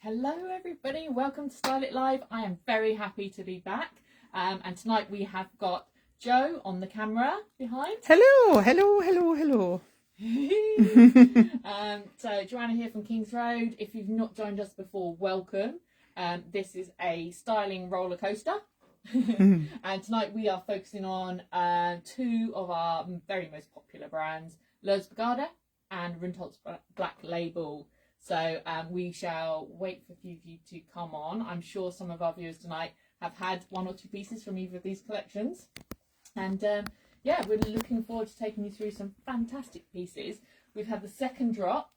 Hello everybody, welcome to Style It Live. I am very happy to be back, and tonight we have got Jo on the camera behind. Hello, hello, hello, hello. So Joanna here from Kings Road. If you've not joined us before, welcome. This is a styling roller coaster. And tonight we are focusing on two of our very most popular brands, Lurdes Bergada and Rundholz Black Label. So we shall wait for a few of you to come on. I'm sure some of our viewers tonight have had one or two pieces from either of these collections. And yeah, we're looking forward to taking you through some fantastic pieces. We've had the second drop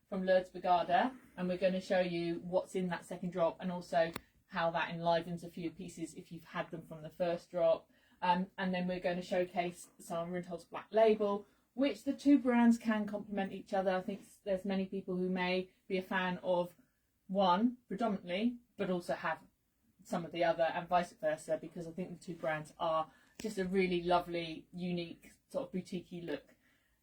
from Lurdes Bergada, and we're going to show you what's in that second drop and also how that enlivens a few pieces if you've had them from the first drop. And then we're going to showcase some Rundholz Black Label, which the two brands can complement each other. I think there's many people who may be a fan of one predominantly, but also have some of the other, and vice versa, because I think the two brands are just a really lovely, unique sort of boutique-y look.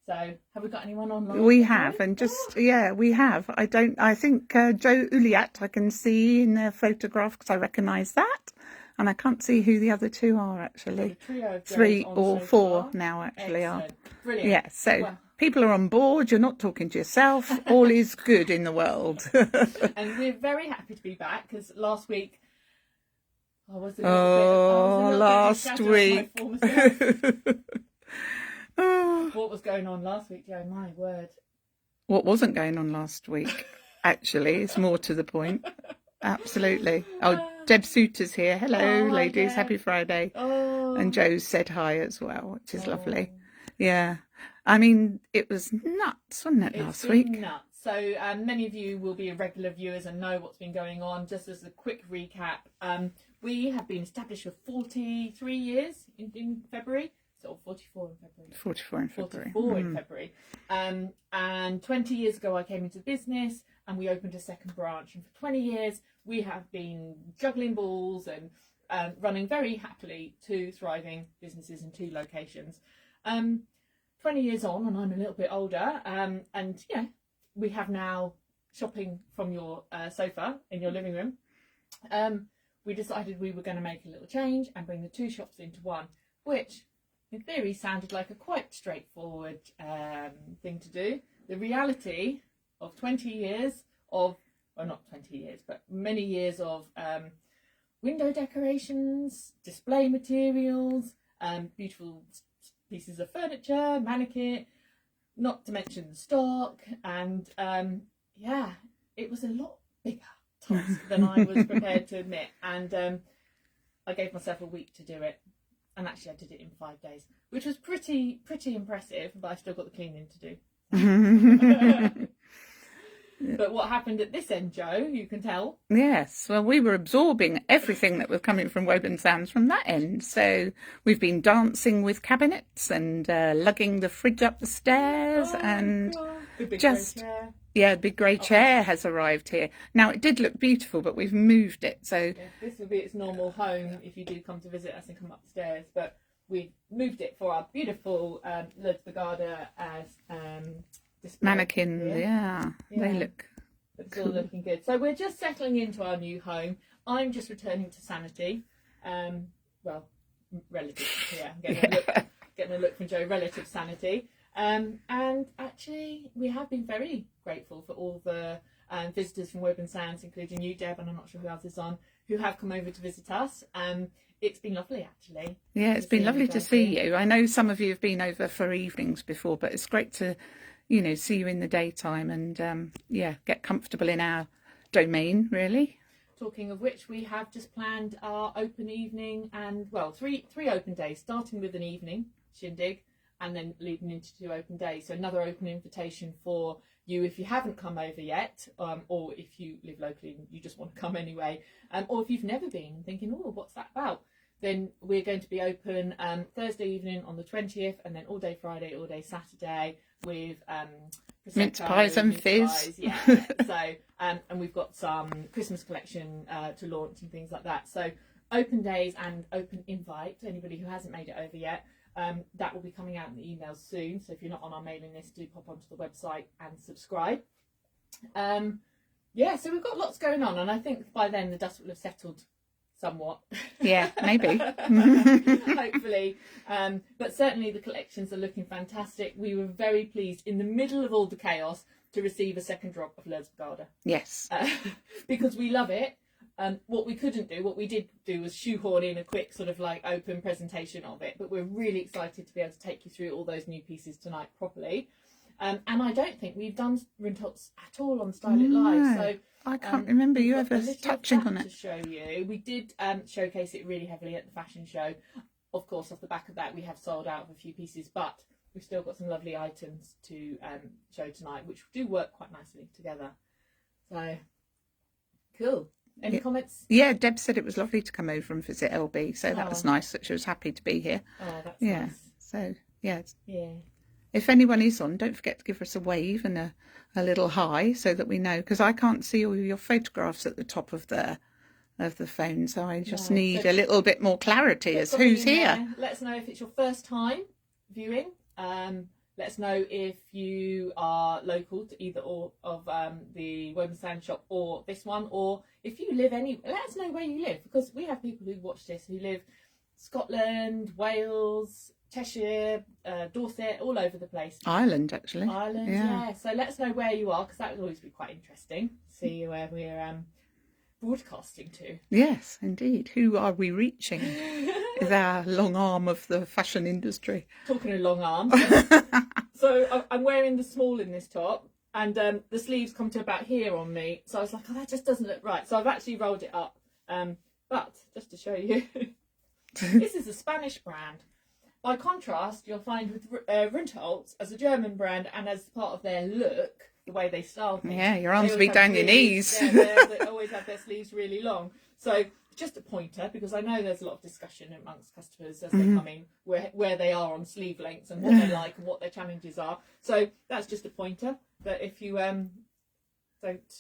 So have we got anyone online? We have, and just, yeah, we have. I think Jo Uliat I can see in the photograph because I recognise that. And I can't see who the other two are actually. Three or four now actually are. Brilliant. Yeah, so people are on board. You're not talking to yourself. All is good in the world. And we're very happy to be back because last week I was a last week. What was going on last week, Joe? My word. What wasn't going on last week, actually, it's more to the point. Absolutely. Oh, Deb Suter's here. Hello, ladies. Happy Friday. And Jo said hi as well, which is lovely. Yeah. I mean, it was nuts, wasn't it, last week? Nuts. So many of you will be regular viewers and know what's been going on. Just as a quick recap, we have been established for 43 years in February. So 44 in February. 44 in February. 44 in February. And 20 years ago I came into business and we opened a second branch. And for 20 years we have been juggling balls and running very happily two thriving businesses in two locations. 20 years on, and I'm a little bit older, and yeah, we have now shopping from your sofa in your living room. We decided we were going to make a little change and bring the two shops into one, which in theory sounded like a quite straightforward thing to do. The reality of 20 years of, well, not 20 years, but many years of window decorations, display materials, beautiful pieces of furniture, mannequin, not to mention the stock, and yeah, it was a lot bigger task than I was prepared to admit, and I gave myself a week to do it. And actually I did it in 5 days, which was pretty impressive, but I still got the cleaning to do. But what happened at this end, Jo, you can tell? Yes, well, we were absorbing everything that was coming from Woburn Sands from that end. So we've been dancing with cabinets and lugging the fridge up the stairs, and just... Yeah, the big grey chair has arrived here. Now, it did look beautiful, but we've moved it, so... Yeah, this will be its normal home if you do come to visit us and come upstairs, but we've moved it for our beautiful Lurdes Bergada as display. Mannequins, yeah. They look It's all looking good. So we're just settling into our new home. I'm just returning to sanity. Well, relative, yeah. Getting a look from Jo, relative sanity. And actually, we have been very grateful for all the visitors from Woburn Sands, including you, Deb, and I'm not sure who else is on, who have come over to visit us. It's been lovely, actually. Yeah, it's been lovely to see you. I know some of you have been over for evenings before, but it's great to, you know, see you in the daytime and, yeah, get comfortable in our domain, really. Talking of which, we have just planned our open evening and, well, three open days, starting with an evening shindig, and then leading into 2 open days. So another open invitation for you if you haven't come over yet, or if you live locally and you just want to come anyway, or if you've never been and thinking, oh, what's that about? Then we're going to be open Thursday evening on the 20th, and then all day Friday, all day Saturday with mince pies and fizz. Yeah. So and we've got some Christmas collection to launch and things like that. So open days and open invite to anybody who hasn't made it over yet. That will be coming out in the emails soon, so if you're not on our mailing list, do pop onto the website and subscribe. yeah, so we've got lots going on, and I think by then the dust will have settled somewhat. Yeah, maybe. Hopefully. But certainly the collections are looking fantastic. We were very pleased in the middle of all the chaos to receive a second drop of Lurdes Bergada. Yes. Because we love it. What we did do was shoehorn in a quick sort of like open presentation of it, but we're really excited to be able to take you through all those new pieces tonight properly. And I don't think we've done Rundholz at all on Style It Live, so I can't remember you ever touching on it. To show you, we did showcase it really heavily at the fashion show. Of course, off the back of that, we have sold out of a few pieces, but we've still got some lovely items to show tonight, which do work quite nicely together. So cool. Any comments? Yeah, Deb said it was lovely to come over and visit LB, so that was nice that she was happy to be here. Oh, that's nice. So yeah. If anyone is on, don't forget to give us a wave and a little hi so that we know, because I can't see all your photographs at the top of the phone, so I just need a little bit more clarity as who's here. Let us know if it's your first time viewing. Let us know if you are local to either or of the Woven Sand shop or this one, or if you live anywhere. Let us know where you live, because we have people who watch this who live Scotland, Wales, Cheshire, Dorset, all over the place. Ireland, actually. Ireland, yeah. So let us know where you are, because that would always be quite interesting. See where we're broadcasting to. Yes, indeed. Who are we reaching with our long arm of the fashion industry? Talking of long arms. So I'm wearing the small in this top, and the sleeves come to about here on me. So I was like, oh, that just doesn't look right. So I've actually rolled it up. But just to show you, this is a Spanish brand. By contrast, you'll find with Rundholz as a German brand, and as part of their look, the way they style things. Yeah, your arms will be down your knees. Yeah, they always have their sleeves really long. So just a pointer, because I know there's a lot of discussion amongst customers as they come in where they are on sleeve lengths and what they like and what their challenges are. So that's just a pointer. But if you don't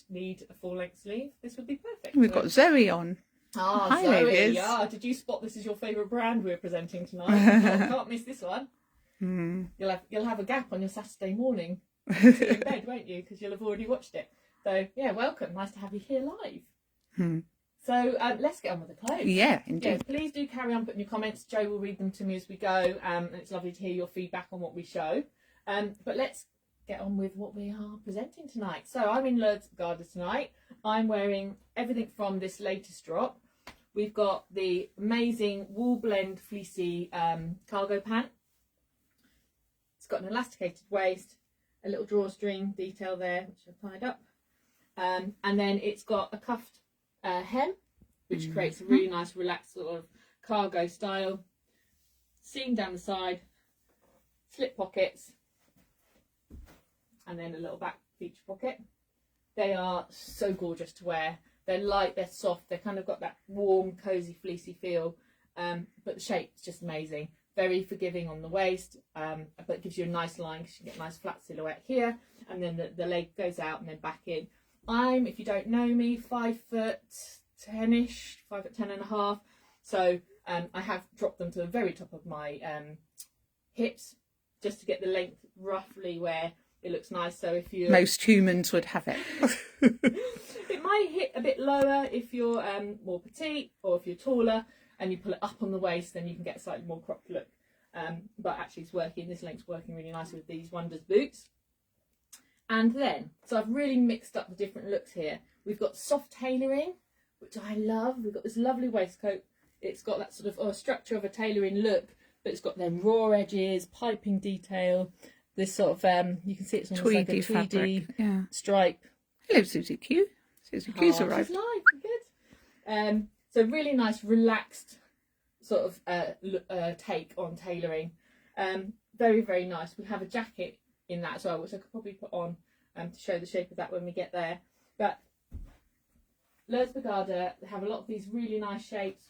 need a full length sleeve, this would be perfect. We've got Zoe on. Hi, Zoe. Ladies. Yeah, did you spot this is your favourite brand we're presenting tonight? Can't miss this one. You'll have a gap on your Saturday morning in bed, won't you? Because you'll have already watched it. So yeah, welcome. Nice to have you here live. So let's get on with the clothes. Yeah, indeed. Yeah, please do carry on putting your comments. Jo will read them to me as we go. And it's lovely to hear your feedback on what we show. But let's get on with what we are presenting tonight. So I'm in Lurdes Bergada tonight. I'm wearing everything from this latest drop. We've got the amazing wool blend fleecy cargo pant. It's got an elasticated waist, a little drawstring detail there, which I've tied up. And then it's got a cuffed hem, which creates a really nice relaxed sort of cargo style. Seam down the side, slip pockets, and then a little back feature pocket. They are so gorgeous to wear. They're light, they're soft, they've kind of got that warm, cosy, fleecy feel. But the shape's just amazing. Very forgiving on the waist, but it gives you a nice line because you get a nice flat silhouette here. And then the leg goes out and then back in. I'm, if you don't know me, 5'10"-ish, 5'10.5". So I have dropped them to the very top of my hips just to get the length roughly where it looks nice. So if you most humans would have it. It might hit a bit lower if you're more petite, or if you're taller and you pull it up on the waist, then you can get a slightly more cropped look. But actually it's working, this length's working really nicely with these Wonders boots. And then, so I've really mixed up the different looks here. We've got soft tailoring, which I love. We've got this lovely waistcoat. It's got that sort of structure of a tailoring look, but it's got them raw edges, piping detail, this sort of, you can see it's almost like a tweedy stripe. Hello, Susie Q. Susie Q's arrived. She's live, good. So really nice, relaxed sort of take on tailoring. Very, very nice. We have a jacket in that as well, which I could probably put on to show the shape of that when we get there. But Lurdes Bergada have a lot of these really nice shapes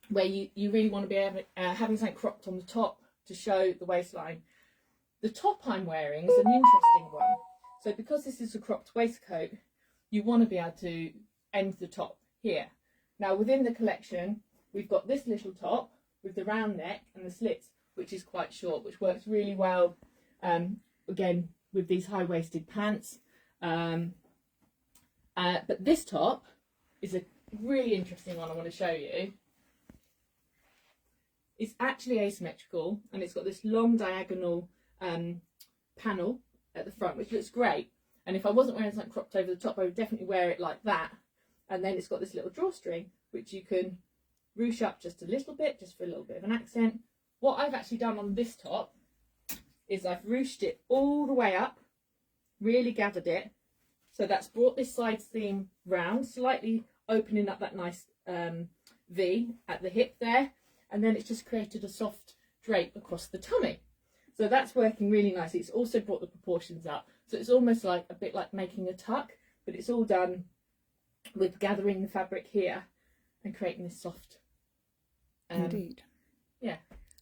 where you really want to be able having something cropped on the top to show the waistline. The top I'm wearing is an interesting one. So because this is a cropped waistcoat, you want to be able to end the top here. Now within the collection, we've got this little top with the round neck and the slits, which is quite short, which works really well, again, with these high-waisted pants. But this top is a really interesting one I want to show you. It's actually asymmetrical, and it's got this long diagonal panel at the front, which looks great. And if I wasn't wearing something cropped over the top, I would definitely wear it like that. And then it's got this little drawstring, which you can ruche up just a little bit, just for a little bit of an accent. What I've actually done on this top is I've ruched it all the way up, really gathered it. So that's brought this side seam round, slightly opening up that nice V at the hip there. And then it's just created a soft drape across the tummy. So that's working really nicely. It's also brought the proportions up. So it's almost like a bit like making a tuck, but it's all done with gathering the fabric here and creating this soft, indeed, yeah,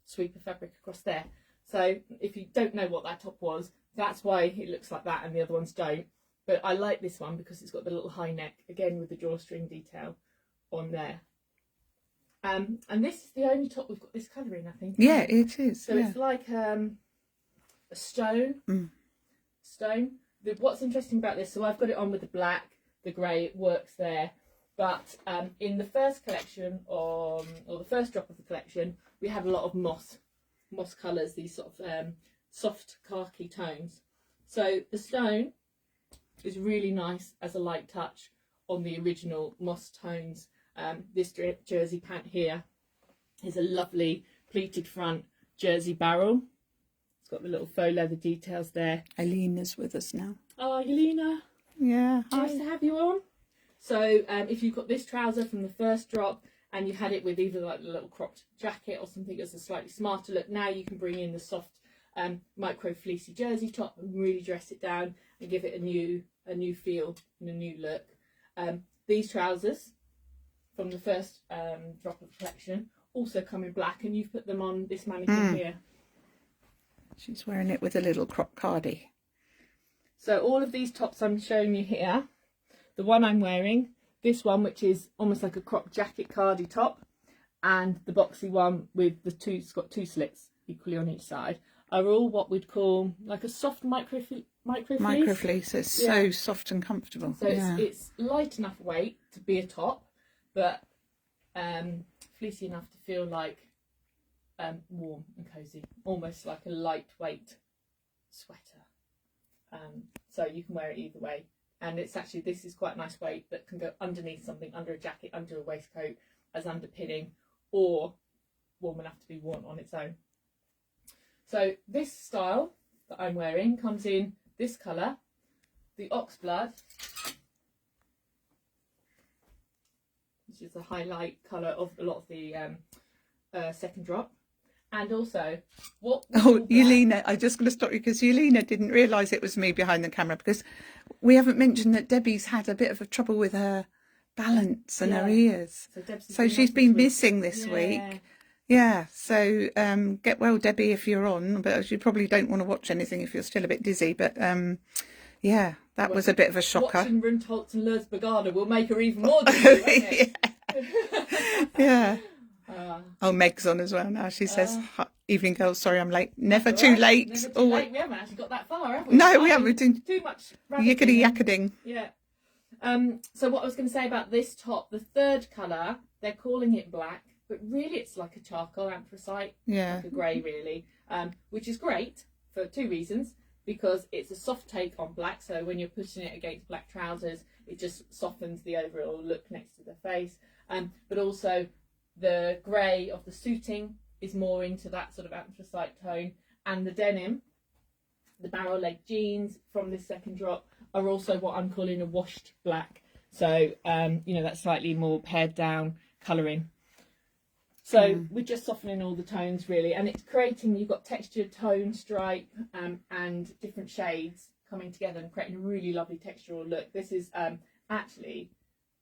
sweep of fabric across there. So if you don't know what that top was, that's why it looks like that and the other ones don't. But I like this one because it's got the little high neck, again with the drawstring detail on there. And this is the only top we've got this colour in, I think. Yeah, it is. So it's like a stone. What's interesting about this, so I've got it on with the black, the grey, it works there. But in the first collection, or the first drop of the collection, we had a lot of moss colours, these sort of soft khaki tones. So the stone is really nice as a light touch on the original moss tones. This jersey pant here is a lovely pleated front jersey barrel. It's got the little faux leather details there. Alina's with us now. Oh, Yelena. Yeah. Nice to have you on. So if you've got this trouser from the first drop and you had it with either like a little cropped jacket or something as a slightly smarter look, now you can bring in the soft micro fleecy jersey top and really dress it down and give it a new feel and a new look. These trousers from the first drop of the collection also come in black, and you've put them on this mannequin here. She's wearing it with a little crop cardi. So all of these tops I'm showing you here, the one I'm wearing, this one which is almost like a crop jacket cardi top, and the boxy one with the two, it's got two slits equally on each side, are all what we'd call like a soft micro fleece. Micro fleece, it's so soft and comfortable. So it's light enough weight to be a top, but fleecy enough to feel like warm and cosy, almost like a lightweight sweater. So you can wear it either way, and it's actually, this is quite a nice weight that can go underneath something, under a jacket, under a waistcoat as underpinning, or warm enough to be worn on its own. So this style that I'm wearing comes in this colour, the oxblood, which is the highlight colour of a lot of the second drop. And also, Yelena, I'm just going to stop you because Yelena didn't realise it was me behind the camera, because we haven't mentioned that Debbie's had a bit of a trouble with her balance and her ears. So she's been missing this week. Yeah, so get well, Debbie, if you're on, but you probably don't want to watch anything if you're still a bit dizzy. But yeah, that was a bit of a shocker. Watching Rundholz and Lurdes Bergada will make her even more dizzy, won't it? Yeah. Oh, Meg's on as well now. She says, "Evening, girls. Sorry, I'm late. Never too late." Never too late. We haven't actually got that far, have we? No, we haven't. We're doing too much yickety yackading. Yeah. So what I was going to say about this top, the third colour, they're calling it black, but really it's like a charcoal anthracite, like a grey really, which is great for two reasons. Because it's a soft take on black, so when you're putting it against black trousers, it just softens the overall look next to the face. But also the grey of the suiting is more into that sort of anthracite tone, and the denim, the barrel leg jeans from this second drop, are also what I'm calling a washed black. So you know, that slightly more pared down colouring. So we're just softening all the tones really, and it's creating, you've got textured tone, stripe, and different shades coming together and creating a really lovely textural look. This is actually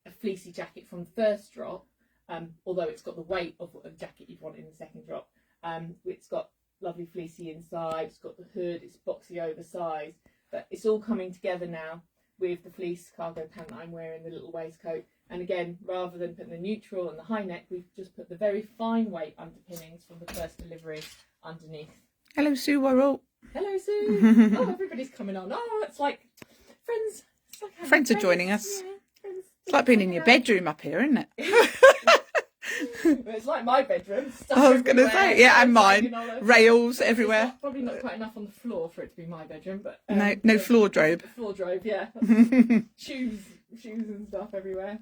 a fleecy jacket from the first drop, although it's got the weight of a jacket you'd want in the second drop. It's got lovely fleecy inside, it's got the hood, it's boxy oversized, but it's all coming together now with the fleece cargo pant that I'm wearing, the little waistcoat. And again, rather than putting the neutral and the high neck, we've just put the very fine weight underpinnings from the first delivery underneath. Hello, Sue Worrell. Hello, Sue. Oh, everybody's coming on. Oh, it's like friends. It's like friends are joining us. like being in your bedroom up here, isn't it? It's like my bedroom. I was going to say, yeah, and mine. Rails everywhere. Probably not quite enough on the floor for it to be my bedroom, but no floor drobe. Floor drobe, yeah. shoes and stuff everywhere.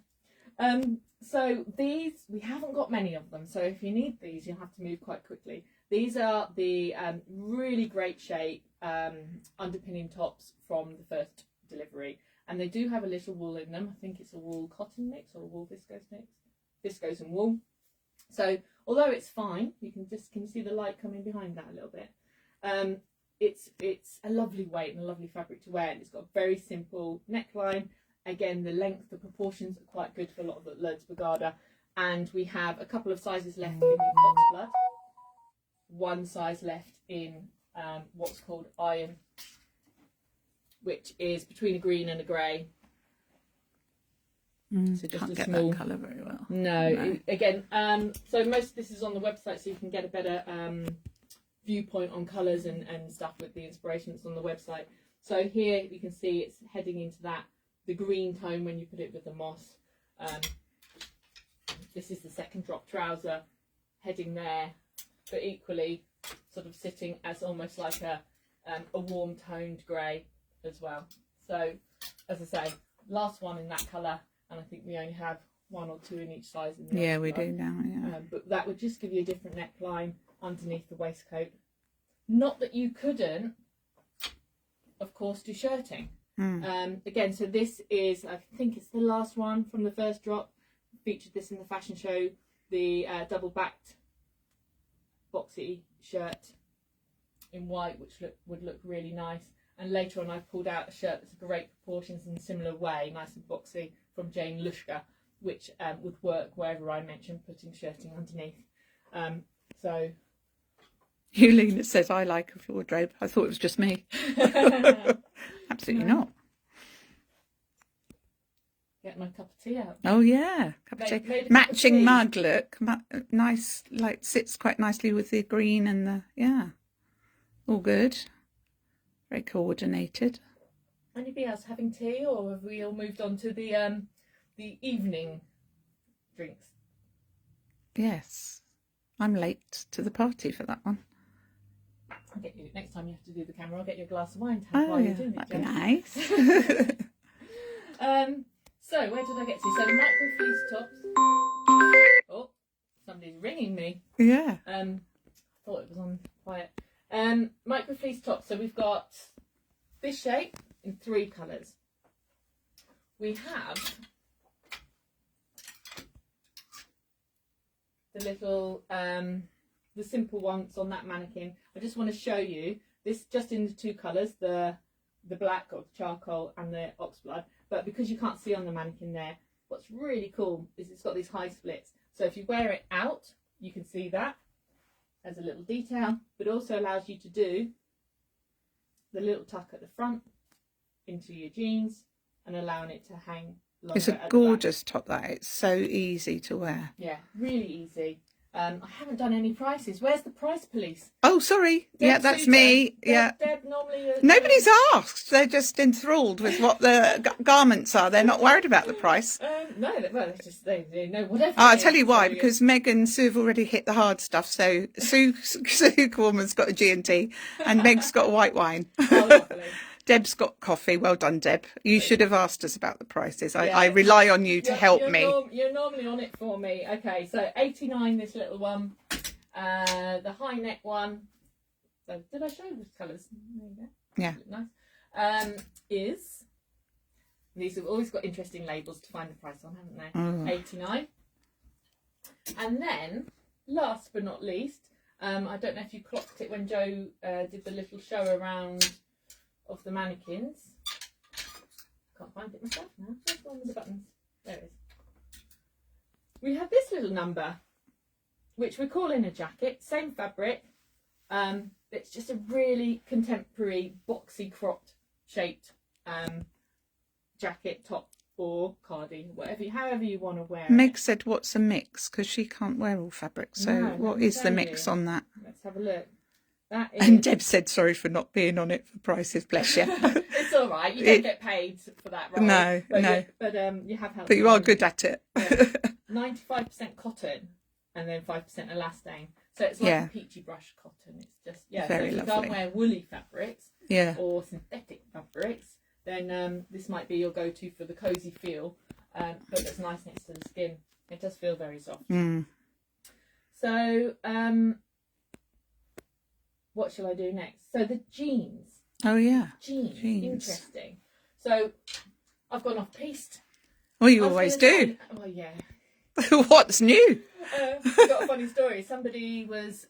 So these, we haven't got many of them. So if you need these, you'll have to move quite quickly. These are the really great shape underpinning tops from the first delivery, and they do have a little wool in them. I think it's a wool cotton mix or a wool viscose mix. Viscose and wool. So although it's fine, can you see the light coming behind that a little bit? It's a lovely weight and a lovely fabric to wear, and it's got a very simple neckline. Again, the length, the proportions are quite good for a lot of the Lurdes Bergada, and we have a couple of sizes left in the oxblood, one size left in what's called iron, which is between a green and a grey. So just can't get that colour very well. No. Again, so most of this is on the website, so you can get a better viewpoint on colours and stuff with the inspiration that's on the website. So here you can see it's heading into the green tone when you put it with the moss. This is the second drop trouser heading there, but equally sort of sitting as almost like a warm toned grey as well. So as I say, last one in that colour. And I think we only have one or two in each size. Yeah, we do now, yeah. But that would just give you a different neckline underneath the waistcoat. Not that you couldn't, of course, do shirting. Again, so this is, I think it's the last one from the first drop. Featured this in the fashion show, the double-backed boxy shirt in white, which would look really nice. And later on, I've pulled out a shirt that's great proportions in a similar way, nice and boxy, from Jane Lushka, which would work wherever I mentioned putting shirting underneath. So, Eulina says, I like a wardrobe. I thought it was just me. Absolutely not. Get my cup of tea out. Oh, yeah. Cup of tea. Matching mug look. Nice, like, sits quite nicely with the green and the, yeah. All good. Very coordinated. Anybody else having tea, or have we all moved on to the evening drinks? Yes, I'm late to the party for that one. I'll get you next time you have to do the camera. I'll get you a glass of wine to have while you're doing it. That'd be nice. So where did I get to? So the micro fleece tops. Oh, somebody's ringing me. Yeah. Thought it was on quiet. Micro fleece tops. So we've got this shape in 3 colours. We have the little, the simple ones on that mannequin. I just want to show you this just in the 2 colours, the black or charcoal and the oxblood. But because you can't see on the mannequin there, what's really cool is it's got these high splits. So if you wear it out, you can see that as a little detail, but also allows you to do the little tuck at the front into your jeans and allowing it to hang longer. It's a gorgeous top, that. It's so easy to wear. Yeah, really easy. I haven't done any prices. Where's the price police? Oh, sorry. Yeah, that's me. Deb normally. Nobody's asked. They're just enthralled with what the garments are. They're not worried about the price. No, well, it's just they know whatever. I'll tell you why. Because Meg and Sue have already hit the hard stuff. So Sue Corman's got a G&T, and Meg's got a white wine. Oh, lovely. Deb's got coffee. Well done, Deb. You should have asked us about the prices. I rely on you to help me. You're normally on it for me. Okay, so 89, this little one. The high neck one. So did I show the colours? There you go. Yeah. Nice. Is, these have always got interesting labels to find the price on, haven't they? 89. And then, last but not least, I don't know if you clocked it when Joe did the little show around of the mannequins. Can't find it myself now. Where's one with the buttons? There it is. We have this little number, which we're calling a jacket. Same fabric. It's just a really contemporary, boxy, cropped, shaped jacket, top or cardi, however you want to wear it. Meg said, "What's a mix?" Because she can't wear all fabric. So, what is the mix on that? Let's have a look. That is... And Deb said sorry for not being on it for prices, bless you. It's all right. You don't get paid for that, right? No, but no. You have helped. But you are good at it. 95% cotton and then 5% elastane. So it's like a peachy brush cotton. It's just, Very so if you lovely. can't wear woolly fabrics Yeah. or synthetic fabrics, then this might be your go-to for the cosy feel. But it's nice next to the skin. It does feel very soft. Mm. So, what shall I do next? So the jeans. Oh, yeah. Jeans. Interesting. So, I've gone off piste. Well, you always do. Oh, yeah. What's new? I've got a funny story. Somebody was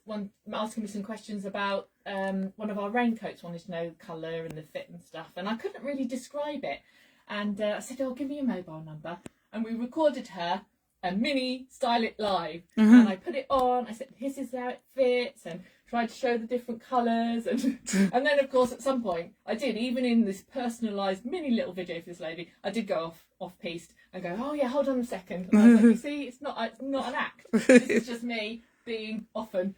asking me some questions about one of our raincoats, wanted to know the colour and the fit and stuff, and I couldn't really describe it. And I said, oh, give me your mobile number. And we recorded her a mini Style It Live. Mm-hmm. And I put it on. I said, this is how it fits, and tried to show the different colours. And then, of course, at some point, I did, even in this personalised mini little video for this lady, I did go off piste and go, oh, yeah, hold on a second. And I was like, you see, it's not an act. This is just me being often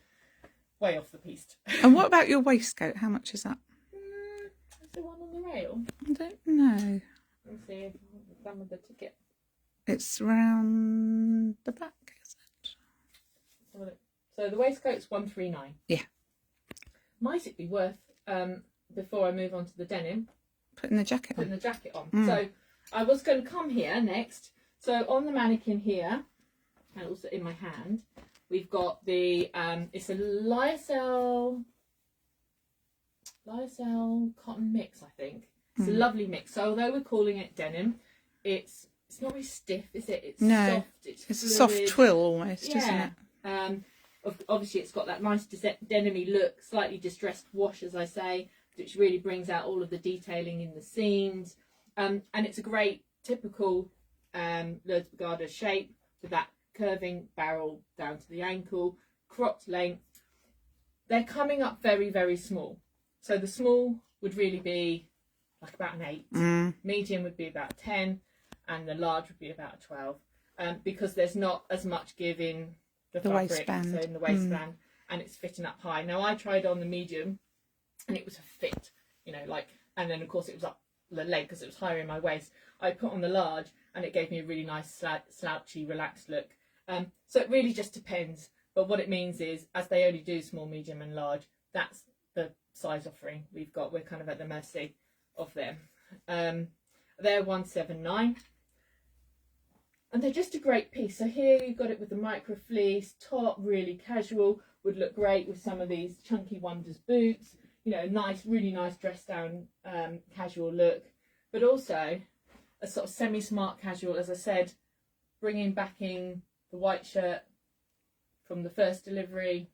way off the piste. And what about your waistcoat? How much is that? Is there one on the rail? I don't know. Let's see if I've done with the ticket. It's round the back, is it? So the waistcoat's 139. Yeah. Might it be worth, before I move on to the denim, Putting the jacket putting on. the jacket on? So I was going to come here next. So on the mannequin here, and also in my hand, we've got the, it's a lyocell cotton mix, I think. It's a lovely mix. So although we're calling it denim, it's not very stiff, is it? It's soft. It's a fluid. soft twill almost, isn't it? Obviously, it's got that nice denim-y look, slightly distressed wash, as I say, which really brings out all of the detailing in the seams. And it's a great typical Lurdes Bergada shape with that curving barrel down to the ankle, cropped length. They're coming up very, very small. So the small would really be like about an 8. Medium would be about 10, and the large would be about a 12. Because there's not as much give in the fabric, waistband. so in the waistband, and it's fitting up high. Now I tried on the medium, and it was a fit, and then of course it was up the leg because it was higher in my waist. I put on the large, and it gave me a really nice slouchy, relaxed look. So it really just depends. But what it means is, as they only do small, medium, and large, that's the size offering we've got. We're kind of at the mercy of them. They're 179. And they're just a great piece. So here you've got it with the micro fleece top, really casual, would look great with some of these chunky Wonders boots. Nice, really nice dress down casual look, but also a sort of semi-smart casual, as I said, bringing back in the white shirt from the first delivery,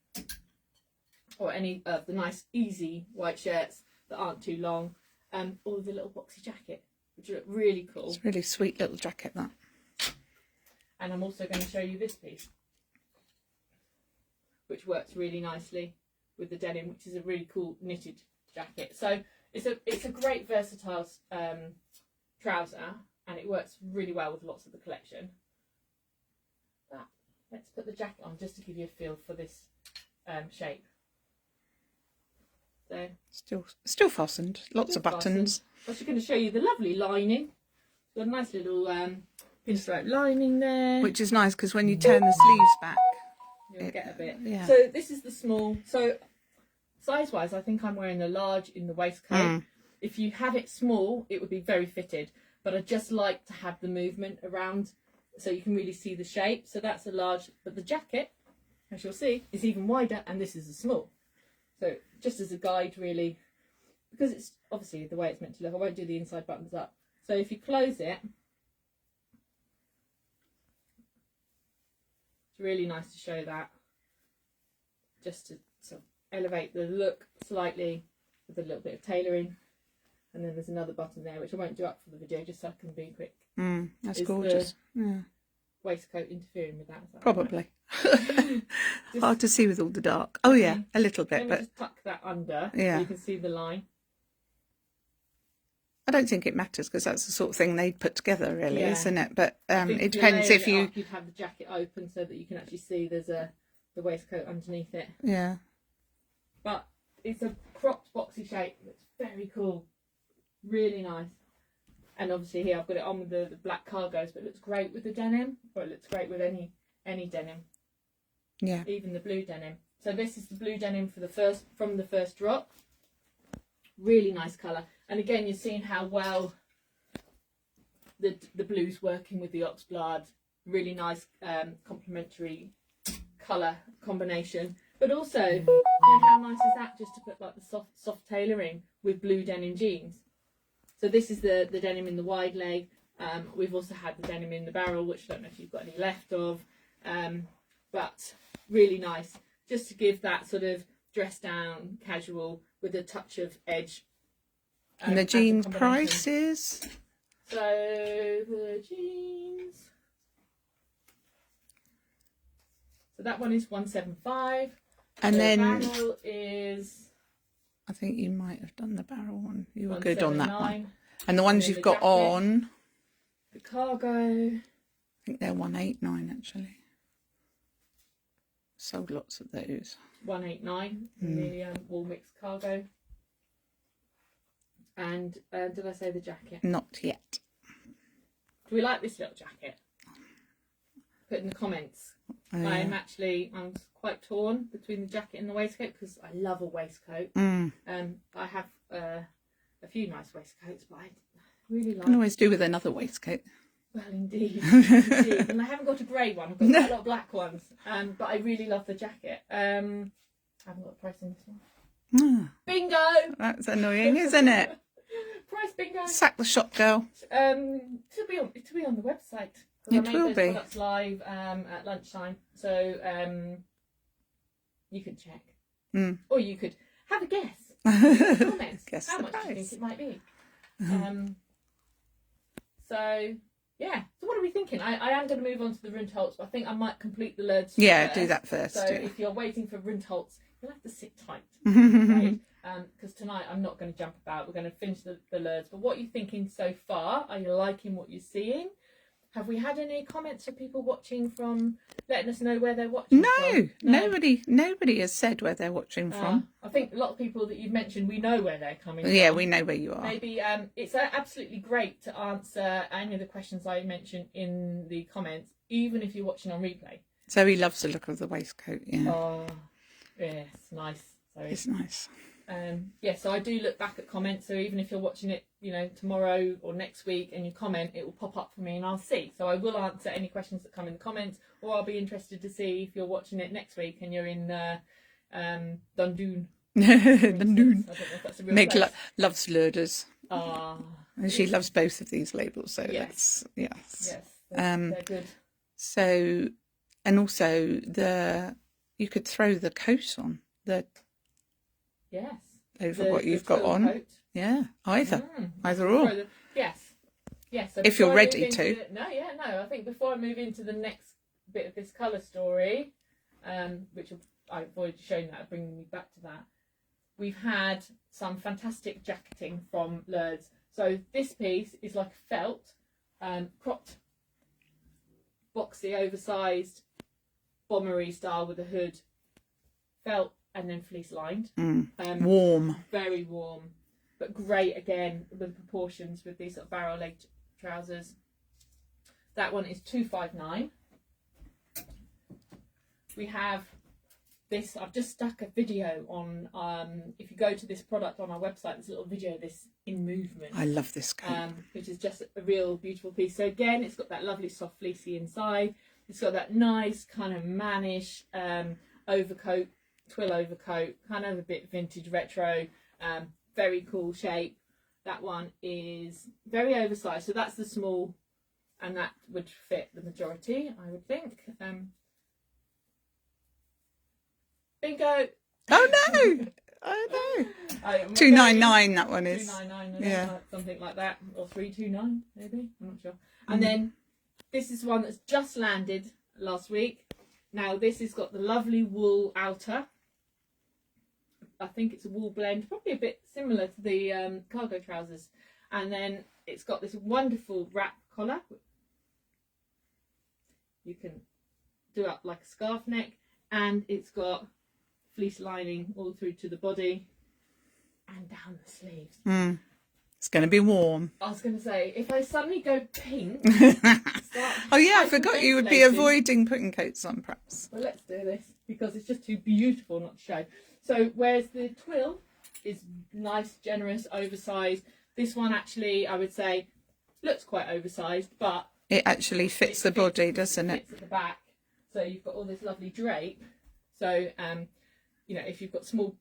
or any of the nice easy white shirts that aren't too long, or the little boxy jacket, which look really cool. It's a really sweet little jacket, that. And I'm also going to show you this piece, which works really nicely with the denim, which is a really cool knitted jacket. So it's a great versatile trouser, and it works really well with lots of the collection. But let's put the jacket on just to give you a feel for this shape. So Still fastened. Lots of buttons. I'm just going to show you the lovely lining. Got a nice little pinstripe lining there, Which is nice because when you turn the sleeves back, you'll get a bit. Yeah. So this is the small. So size wise, I think I'm wearing the large in the waistcoat. If you had it small, it would be very fitted, but I just like to have the movement around so you can really see the shape. So that's a large, but the jacket, as you'll see, is even wider, and this is a small. So just as a guide, really, because it's obviously the way it's meant to look. I won't do the inside buttons up. So if you close it, it's really nice to show that, just to sort of elevate the look slightly with a little bit of tailoring. And then there's another button there, which I won't do up for the video, just so I can be quick. That's gorgeous. Yeah. Waistcoat interfering with that? Is that Probably. Right? Hard to see with all the dark. Oh yeah, a little bit, Let me but just tuck that under, yeah, so you can see the line. I don't think it matters because that's the sort of thing they'd put together, really, isn't it? But it If you depends layered if it you. up, you'd have the jacket open so that you can actually see there's the waistcoat underneath it. Yeah. But it's a cropped boxy shape. It's very cool, really nice. And obviously here I've got it on with the black cargos, but it looks great with the denim, or it looks great with any denim. Yeah. Even the blue denim. So this is the blue denim from the first drop. Really nice colour. And again, you're seeing how well the blue's working with the oxblood. Really nice complementary colour combination. But also, you know, how nice is that just to put like the soft tailoring with blue denim jeans. So this is the denim in the wide leg. We've also had the denim in the barrel, which I don't know if you've got any left of. But really nice. Just to give that sort of dress down, casual, with a touch of edge. And the jeans prices? So the jeans. So that one is 175. And then barrel is, I think you might have done the barrel one. You were good on that one. 179. And the ones you've got jacket, on, the cargo. I think they're 189 actually. Sold lots of those. 189. The wool mixed cargo. And did I say the jacket? Not yet. Do we like this little jacket? Put in the comments. I'm quite torn between the jacket and the waistcoat because I love a waistcoat. I have a few nice waistcoats, but I really like. Can always do with another waistcoat. Well, indeed. And I haven't got a grey one. I've got quite a lot of black ones. But I really love the jacket. I haven't got a price in this one. Bingo! That's annoying, isn't it? Price bingo. Sack the shop, girl. To be on the website. It I made will those be. products live at lunchtime, so you can check, or you could have a guess. Comments. Guess how the much do you price. think it might be? So yeah. So what are we thinking? I am going to move on to the Rundholz, but I think I might complete the Lurdes. Yeah, first. do that first. So Yeah. if you're waiting for Rundholz, you'll have to sit tight. Right? Because tonight I'm not going to jump about. We're going to finish the Lurdes. But what are you thinking so far? Are you liking what you're seeing? Have we had any comments of people watching from, letting us know where they're watching from? No, nobody has said where they're watching from. I think a lot of people that you've mentioned, we know where they're coming from. Yeah, we know where you are. Maybe it's absolutely great to answer any of the questions I mentioned in the comments, even if you're watching on replay. Zoe loves the look of the waistcoat. Yeah. Oh, yes, nice. So It's nice. So I do look back at comments. So even if you're watching it, you know, tomorrow or next week, and you comment, it will pop up for me, and I'll see. So I will answer any questions that come in the comments, or I'll be interested to see if you're watching it next week and you're in Dundun. Dundun. I don't know if that's a real Meg place. loves Lurdes. And she yes. loves both of these labels. So Yes. yes. Yes, they're good. So, and also you could throw the coat on Yes. over what you've got twill on. coat. Yeah, either Throw or. Yes. So If you're before I ready move into to. I think before I move into the next bit of this colour story, which I've already shown that, bringing me back to that, we've had some fantastic jacketing from Lurdes. So this piece is like a felt, cropped, boxy, oversized, bombery style with a hood, felt, and then fleece lined. Warm. Very warm, but great again with the proportions with these sort of barrel leg trousers. That one is 259. We have this. I've just stuck a video on. If you go to this product on our website, there's a little video of this in movement. I love this coat. Which is just a real beautiful piece. So again, it's got that lovely soft fleecy inside. It's got that nice kind of mannish overcoat, twill overcoat, kind of a bit vintage retro. Very cool shape. That one is very oversized. So that's the small, and that would fit the majority, I would think. Bingo! Oh no! Oh no! 299 that one is. 299, Yeah. Something like that, or 329 maybe. I'm not sure. And then this is one that's just landed last week. Now this has got the lovely wool outer. I think it's a wool blend, probably a bit similar to the cargo trousers. And then it's got this wonderful wrap collar. You can do up like a scarf neck, and it's got fleece lining all through to the body and down the sleeves. It's going to be warm. I was going to say, if I suddenly go pink, oh yeah, I forgot you would be avoiding putting coats on, perhaps. Well, let's do this because it's just too beautiful not to show. So whereas the twill is nice, generous, oversized, this one actually, I would say, looks quite oversized, but it actually fits the body, doesn't it? Fits at the back. So you've got all this lovely drape. So you know, if you've got small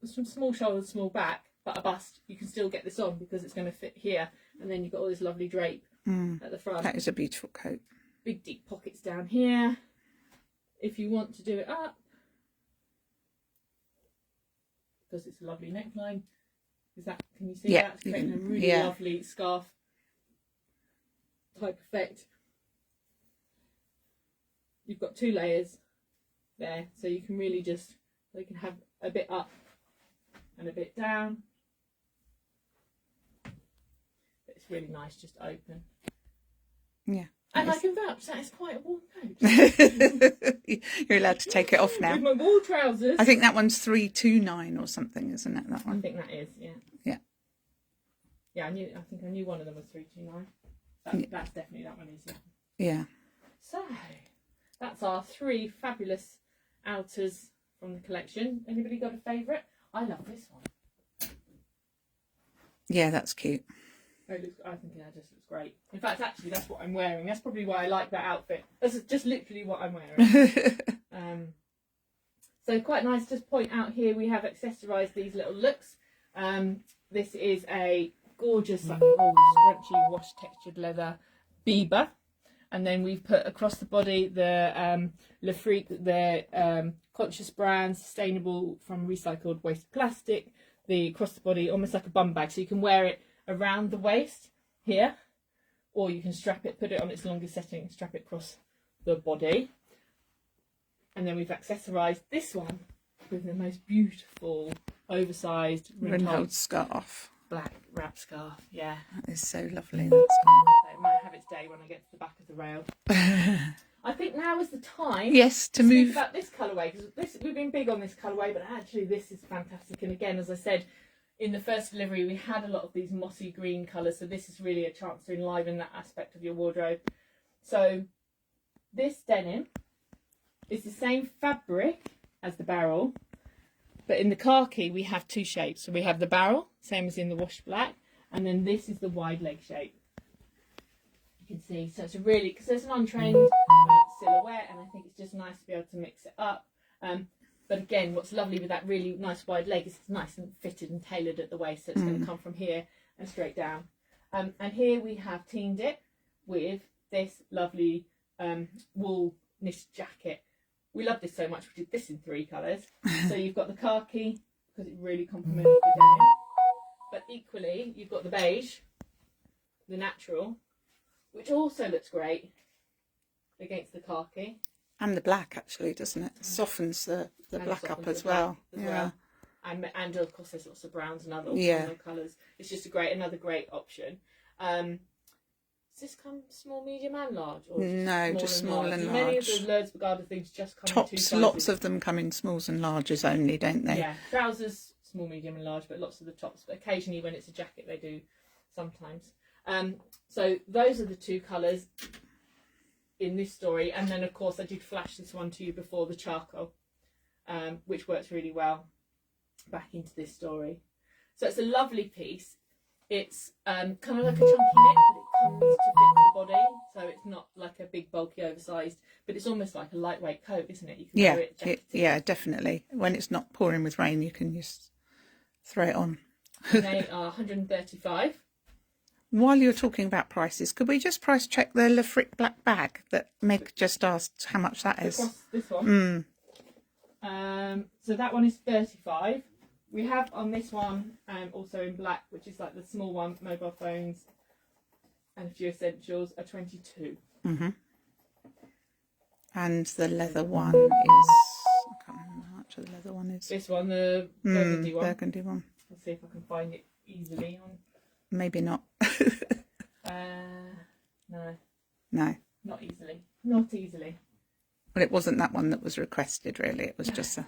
shoulders, small back, but a bust, you can still get this on because it's going to fit here. And then you've got all this lovely drape at the front. That is a beautiful coat. Big deep pockets down here. If you want to do it up, because it's a lovely neckline. Is that? Can you see that? It's creating a really lovely scarf type effect. You've got 2 layers there, so you can really just, they can have a bit up and a bit down. But it's really nice, just open. Yeah. And I can vouch that it's quite a warm coat. You're allowed to take it off now. With my wool trousers. I think that one's 329 or something, isn't it? That one. I think that is, yeah. Yeah. Yeah, I think I knew one of them was 329. That's definitely that one is, yeah. Yeah. So that's our 3 fabulous outers from the collection. Anybody got a favourite? I love this one. Yeah, that's cute. I think that just looks great. In fact, actually, that's what I'm wearing. That's probably why I like that outfit. That's just literally what I'm wearing. So quite nice. Just point out here we have accessorised these little looks. This is a gorgeous, like, scrunchy, wash textured leather Biba, and then we've put across the body the Le Freak, the conscious brand, sustainable from recycled waste plastic. The across the body, almost like a bum bag, so you can wear it around the waist here, or you can strap it, put it on its longest setting, strap it across the body. And then we've accessorised this one with the most beautiful oversized Rundholz scarf, black wrap scarf. Yeah, that is so lovely. So it might have its day when I get to the back of the rail. I think now is the time to move speak about this colourway, because we've been big on this colourway, but actually this is fantastic. And again, as I said, in the first delivery we had a lot of these mossy green colours, so this is really a chance to enliven that aspect of your wardrobe. So this denim is the same fabric as the barrel, but in the khaki we have 2 shapes. So we have the barrel, same as in the washed black, and then this is the wide leg shape. You can see, so it's a really, because there's an on-trend silhouette, and I think it's just nice to be able to mix it up. But again, what's lovely with that really nice wide leg is it's nice and fitted and tailored at the waist, so it's going to come from here and straight down. And here we have teamed it with this lovely wool knit jacket. We love this so much, we did this in 3 colours. So you've got the khaki, because it really complements the denim. But equally, you've got the beige, the natural, which also looks great against the khaki. And the black, actually, doesn't it? Softens the black up as well. Yeah. And of course there's lots of browns and other colours. It's just another great option. Does this come small, medium and large? Or no, just small and large. Many of the Lurdes Bergada things just come in 2 sizes. Lots of them come in smalls and larges only, don't they? Yeah, trousers, small, medium and large, but lots of the tops. But occasionally when it's a jacket they do sometimes. So those are the 2 colours in this story, and then of course I did flash this one to you before, the charcoal, which works really well back into this story. So it's a lovely piece. It's kind of like a chunky knit, but it comes to fit the body, so it's not like a big bulky oversized, but it's almost like a lightweight coat, isn't it? You can wear it definitely. When it's not pouring with rain, you can just throw it on. And they are 135. While you're talking about prices, could we just price check the Le Freak black bag that Meg just asked how much that is? This one. So that one is 35. We have on this one also in black, which is like the small one, mobile phones and a few essentials, are 22. And the leather one is, I can't remember how much the leather one is. This one, the burgundy one. Burgundy one. Let's see if I can find it easily on. Maybe not. No. No. Not easily. Not easily. Well, it wasn't that one that was requested, really. It was just a...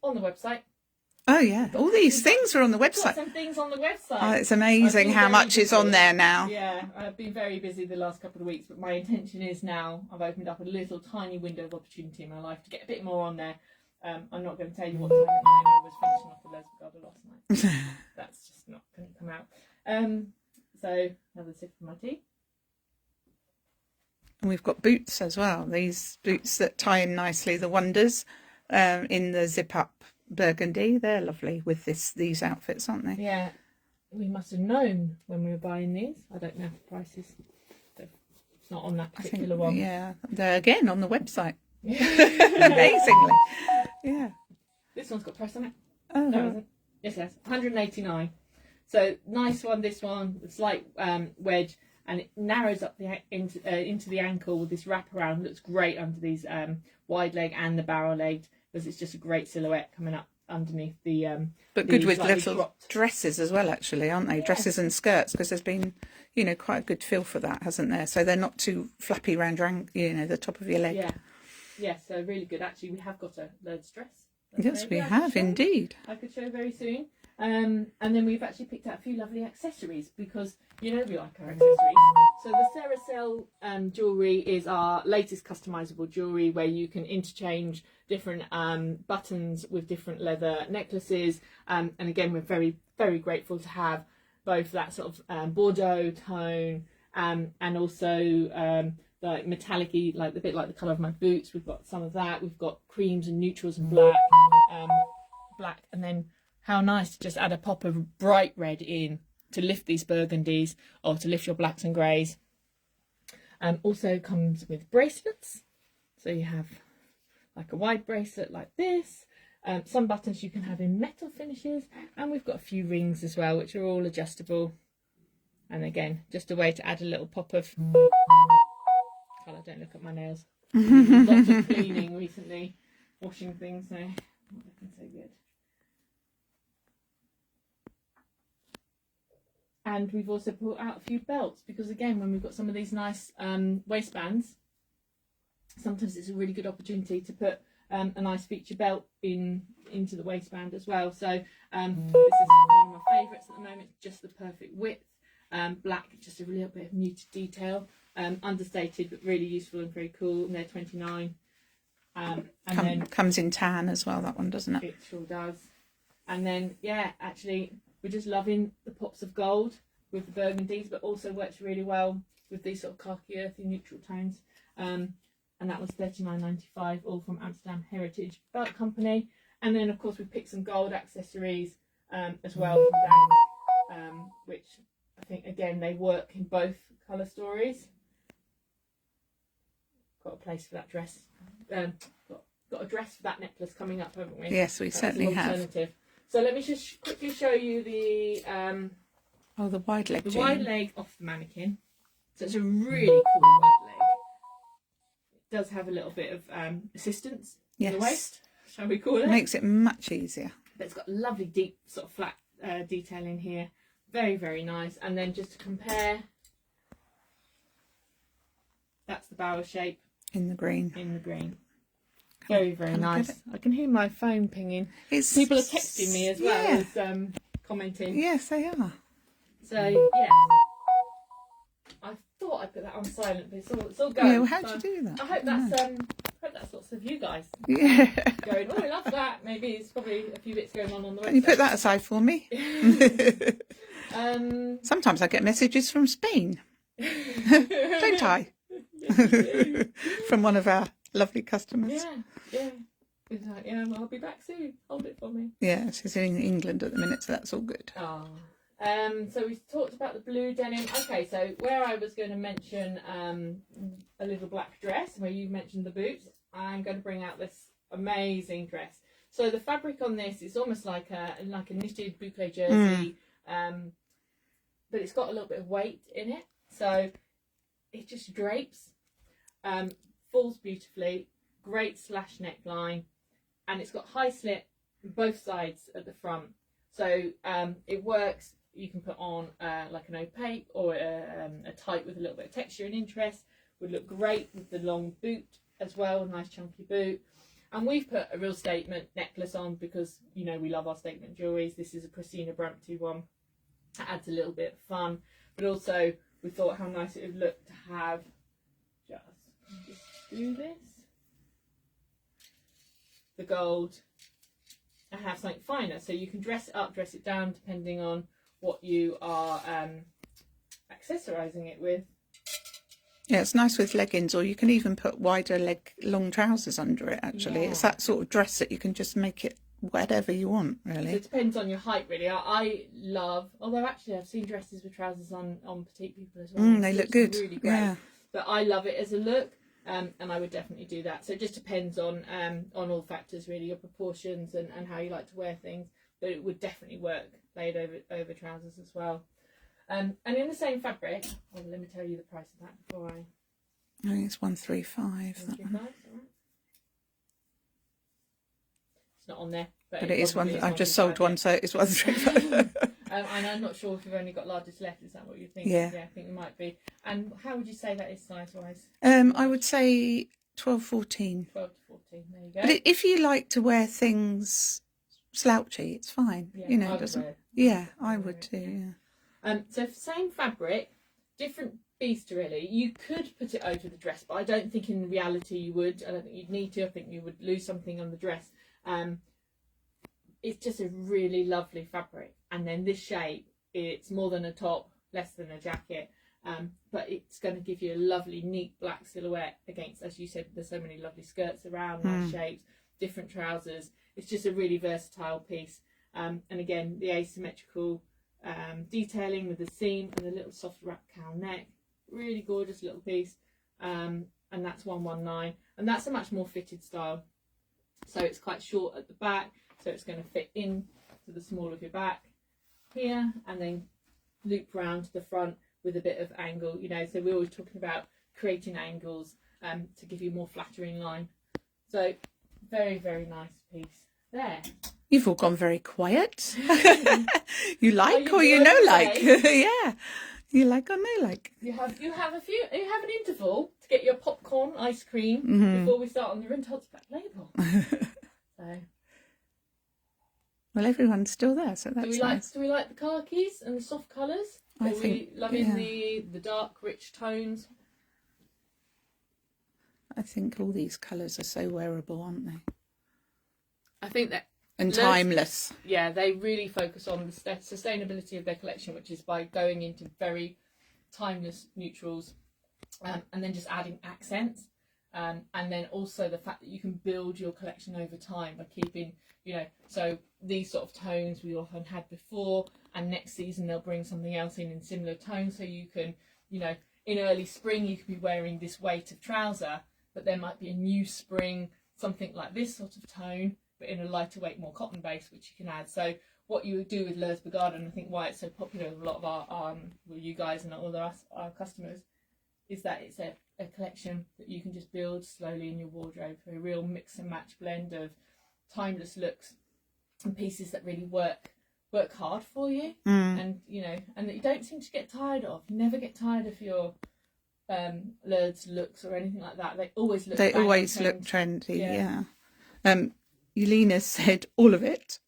on the website. Oh yeah, all these things are on the Got website. some things on the website. Oh, it's amazing how much is on there now. Yeah, I've been very busy the last couple of weeks, but my intention is now I've opened up a little tiny window of opportunity in my life to get a bit more on there. I'm not going to tell you what time at 9 I was finishing off the Lurdes Bergada last night. That's just not going to come out. So another sip of my tea. And we've got boots as well. These boots that tie in nicely, the Wonders, in the zip up burgundy. They're lovely with these outfits, aren't they? Yeah, we must have known when we were buying these. I don't know the prices. It's not on that particular one. Yeah, they're again on the website. Amazingly. Yeah. This one's got press on it. Oh. No, it hasn't. Yes, it has. 189. So nice one. This one, a slight wedge, and it narrows up into the ankle with this wraparound. Looks great under these wide leg and the barrel legged, because it's just a great silhouette coming up underneath the. But good with little cropped dresses as well, actually, aren't they? Yeah. Dresses and skirts, because there's been, quite a good feel for that, hasn't there? So they're not too flappy around your, the top of your leg. Yeah. Yeah, so really good. Actually, we have got a Lurdes dress. Yes, we have indeed. I could show very soon. And then we've actually picked out a few lovely accessories, because we like our accessories. So the Cerecel jewellery is our latest customisable jewellery, where you can interchange different buttons with different leather necklaces. And again, we're very, very grateful to have both that sort of Bordeaux tone and also like metallic-y, like a bit like the colour of my boots. We've got some of that. We've got creams and neutrals and black, and then how nice to just add a pop of bright red in to lift these burgundies or to lift your blacks and greys. Also comes with bracelets, so you have like a wide bracelet like this. Some buttons you can have in metal finishes, and we've got a few rings as well, which are all adjustable. And again, just a way to add a little pop of colour. Don't look at my nails. Lots of cleaning recently, washing things, so not looking so good. And we've also brought out a few belts, because again, when we've got some of these nice waistbands, sometimes it's a really good opportunity to put a nice feature belt into the waistband as well. So this is one of my favourites at the moment, just the perfect width. Black, just a little bit of muted detail, understated but really useful and very cool. And they're 29. And then comes in tan as well, that one, doesn't it? It sure does. And then actually we're just loving the pops of gold with the burgundies, but also works really well with these sort of khaki earthy neutral tones. And that was $39.95, all from Amsterdam Heritage Belt Company. And then of course we picked some gold accessories as well from Dangs, which I think again they work in both colour stories. Got a place for that dress. Got a dress for that necklace coming up, haven't we? Yes, we certainly have. So let me just quickly show you the the wide leg. The wide leg off the mannequin. So it's a really cool wide leg. It does have a little bit of assistance in the waist, shall we call it? Makes it much easier. But it's got lovely deep sort of flat detail in here. Very, very nice. And then just to compare, that's the barrel shape. In the green. Very, very nice. I can hear my phone pinging. People are texting me as well as commenting. Yes, they are. So, yeah. I thought I'd put that on silent, but it's all going. Yeah, well, how'd you do that? I hope that's lots of you guys. Yeah. Going, I love that. Maybe it's probably a few bits going on the website. Can you put that aside for me? Sometimes I get messages from Spain. Don't I? From one of our lovely customers. Yeah. It's like, well, I'll be back soon. Hold it for me. Yeah, she's in England at the minute, so that's all good. Oh. So we talked about the blue denim. Okay, so where I was going to mention a little black dress, where you mentioned the boots, I'm going to bring out this amazing dress. So the fabric on this is almost like a knitted boucle jersey, but it's got a little bit of weight in it, so it just drapes, falls beautifully, great slash neckline, and it's got high slit both sides at the front, so it works. You can put on like an opaque or a tight with a little bit of texture and interest. Would look great with the long boot as well, a nice chunky boot. And we've put a real statement necklace on because, you know, we love our statement jewelries. This is a Christina Brumpty one. That adds a little bit of fun. But also, we thought how nice it would look to have just do this. The gold. And have something finer. So you can dress it up, dress it down, depending on what you are accessorising it with. Yeah, it's nice with leggings, or you can even put wider leg, long trousers under it, actually. It's that sort of dress that you can just make it whatever you want, really. So it depends on your height, really. I love, although actually I've seen dresses with trousers on petite people as well. They look good. Really great. Yeah. But I love it as a look, and I would definitely do that. So it just depends on all factors, really, your proportions and how you like to wear things. But it would definitely work laid over trousers as well. And in the same fabric, well, let me tell you the price of that before I think it's 135. That one. It's not on there, but it is one. I've just sold one, so it's 135. And I'm not sure if we've only got largest left. Is that what you think? Yeah. I think it might be. And how would you say that is size-wise? I would say 12, 14. 12 to 14. There you go. But if you like to wear things slouchy, it's fine. Yeah, you know, I it doesn't. would Yeah, I would too. Yeah. So same fabric, different beast really. You could put it over the dress, but I don't think in reality you would. I don't think you'd need to. I think you would lose something on the dress. It's just a really lovely fabric, and then this shape, it's more than a top, less than a jacket, but it's going to give you a lovely neat black silhouette against, as you said, there's so many lovely skirts around, nice shapes, different trousers. It's just a really versatile piece, and again the asymmetrical detailing with the seam and the little soft wrap cowl neck, really gorgeous little piece, and that's 119, and that's a much more fitted style. So it's quite short at the back, so it's going to fit in to the small of your back here, and then loop round to the front with a bit of angle, you know. So we're always talking about creating angles to give you more flattering line. So very, very nice piece there. You've all gone very quiet. You like or you you know okay? like? Yeah. You like or no like? You have an interval to get your popcorn ice cream before we start on the Rundholz Black Label. So well, everyone's still there, so that's nice. Do we like the khakis and the soft colours? I think we loving the dark rich tones. I think all these colours are so wearable, aren't they? I think that. And timeless. Yeah, they really focus on the sustainability of their collection, which is by going into very timeless neutrals, and then just adding accents, and then also the fact that you can build your collection over time by keeping, you know, so these sort of tones we often had before, and next season they'll bring something else in similar tones, so you can, you know, in early spring you could be wearing this weight of trouser, but there might be a new spring something like this sort of tone, but in a lighter weight, more cotton base, which you can add. So what you would do with Lurdes Bergada, and I think why it's so popular with a lot of our you guys and all our customers, is that it's a collection that you can just build slowly in your wardrobe, a real mix and match blend of timeless looks and pieces that really work hard for you, and you know, and that you don't seem to get tired of. You never get tired of your Lurdes looks or anything like that. They always look trendy. Yeah. Yelena said all of it.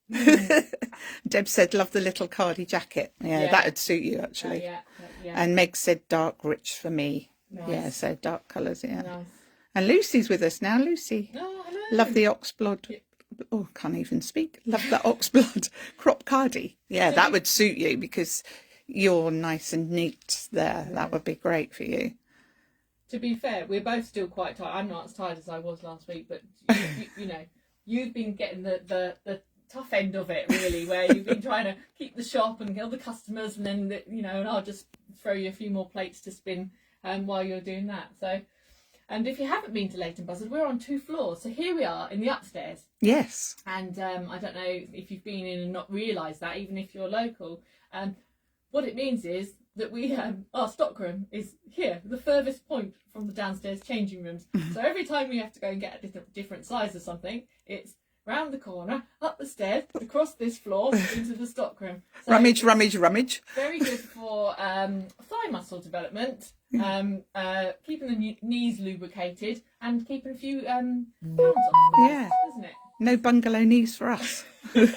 Deb said love the little cardi jacket. Yeah, that would suit you actually. Yeah. And Meg said dark rich for me. Nice. Yeah, so dark colours. Yeah. Nice. And Lucy's with us now. Lucy. Oh, hello. Love the oxblood. Yeah. Oh, can't even speak. Love the oxblood crop cardi. Yeah, that would suit you because you're nice and neat there. That would be great for you. To be fair, we're both still quite tired. I'm not as tired as I was last week, but you know, you've been getting the tough end of it, really, where you've been trying to keep the shop and get all the customers, and then you know, and I'll just throw you a few more plates to spin while you're doing that. So, and if you haven't been to Leighton Buzzard, we're on 2 floors. So here we are in the upstairs. Yes. And I don't know if you've been in and not realised that, even if you're local. What it means is that we our stockroom is here, the furthest point from the downstairs changing rooms. So every time we have to go and get a different size of something, it's round the corner, up the stairs, across this floor, into the stockroom. So rummage, rummage, rummage. very good for thigh muscle development, keeping the knees lubricated, and keeping a few pounds off, Yeah. isn't it? No bungalow knees for us. In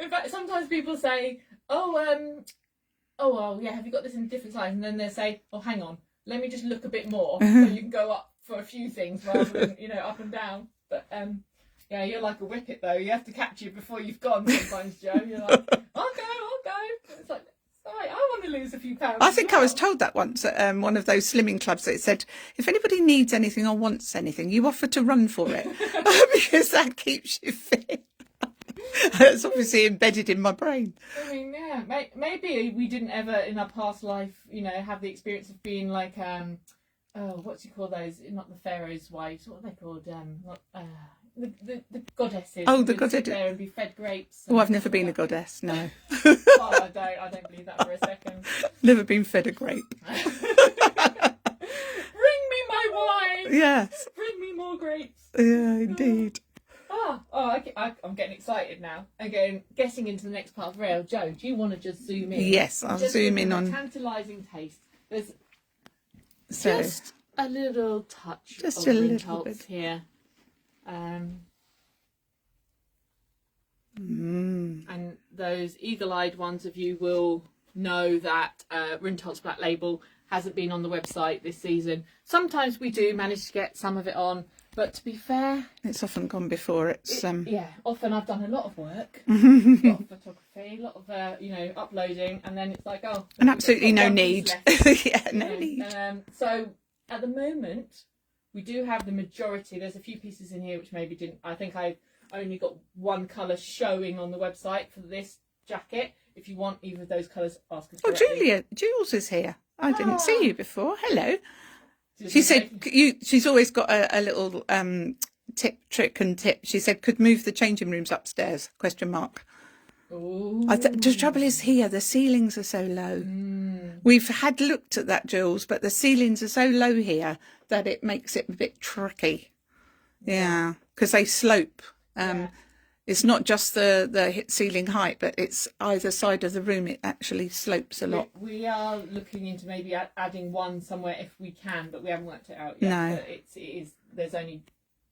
fact, sometimes people say, oh, well, yeah, have you got this in a different size? And then they say, oh, hang on, let me just look a bit more so you can go up for a few things rather than, up and down. But, yeah, you're like a whippet, though. You have to catch you before you've gone sometimes, Joe. You're like, I'll go. It's like, all right, I want to lose a few pounds. I think I was told that once at one of those slimming clubs that it said, if anybody needs anything or wants anything, you offer to run for it because that keeps you fit. It's obviously embedded in my brain. I mean, yeah, maybe we didn't ever in our past life, have the experience of being like, what do you call those? Not the pharaoh's wives. What are they called? The goddesses. Oh, the goddesses. Sit goddess. there and be fed grapes. Oh, I've never been a goddess. No. Oh, I don't believe that for a second. Never been fed a grape. Bring me my wine. Yes. Bring me more grapes. Yeah, indeed. I'm getting excited now. Again, getting into the next part of rail. Joe, do you want to just zoom in? Yes, I'll zoom in on. Tantalising taste. There's So, just a little touch just of a little Rundholz bit here. Mm. And those eagle-eyed ones of you will know that Rundholz Black Label hasn't been on the website this season. Sometimes we do manage to get some of it on, but to be fair, It's often gone before. It's often I've done a lot of work, a lot of photography, a lot of uploading, and then it's like, oh, and absolutely no one need. piece left. Yeah, no need. So at the moment, we do have the majority. There's a few pieces in here which maybe didn't. I think I've only got one colour showing on the website for this jacket. If you want either of those colours, ask us Oh, directly. Jules is here. I didn't see you before. Hello. Just She in said case- she's always got a little tip. She said could move the changing rooms upstairs? ? Ooh. The trouble is here, the ceilings are so low. We've had looked at that, Jules, but the ceilings are so low here that it makes it a bit tricky. Yeah, because they slope. It's not just the ceiling height, but it's either side of the room. It actually slopes a lot. We are looking into maybe adding one somewhere if we can, but we haven't worked it out yet. No. But it is. There's only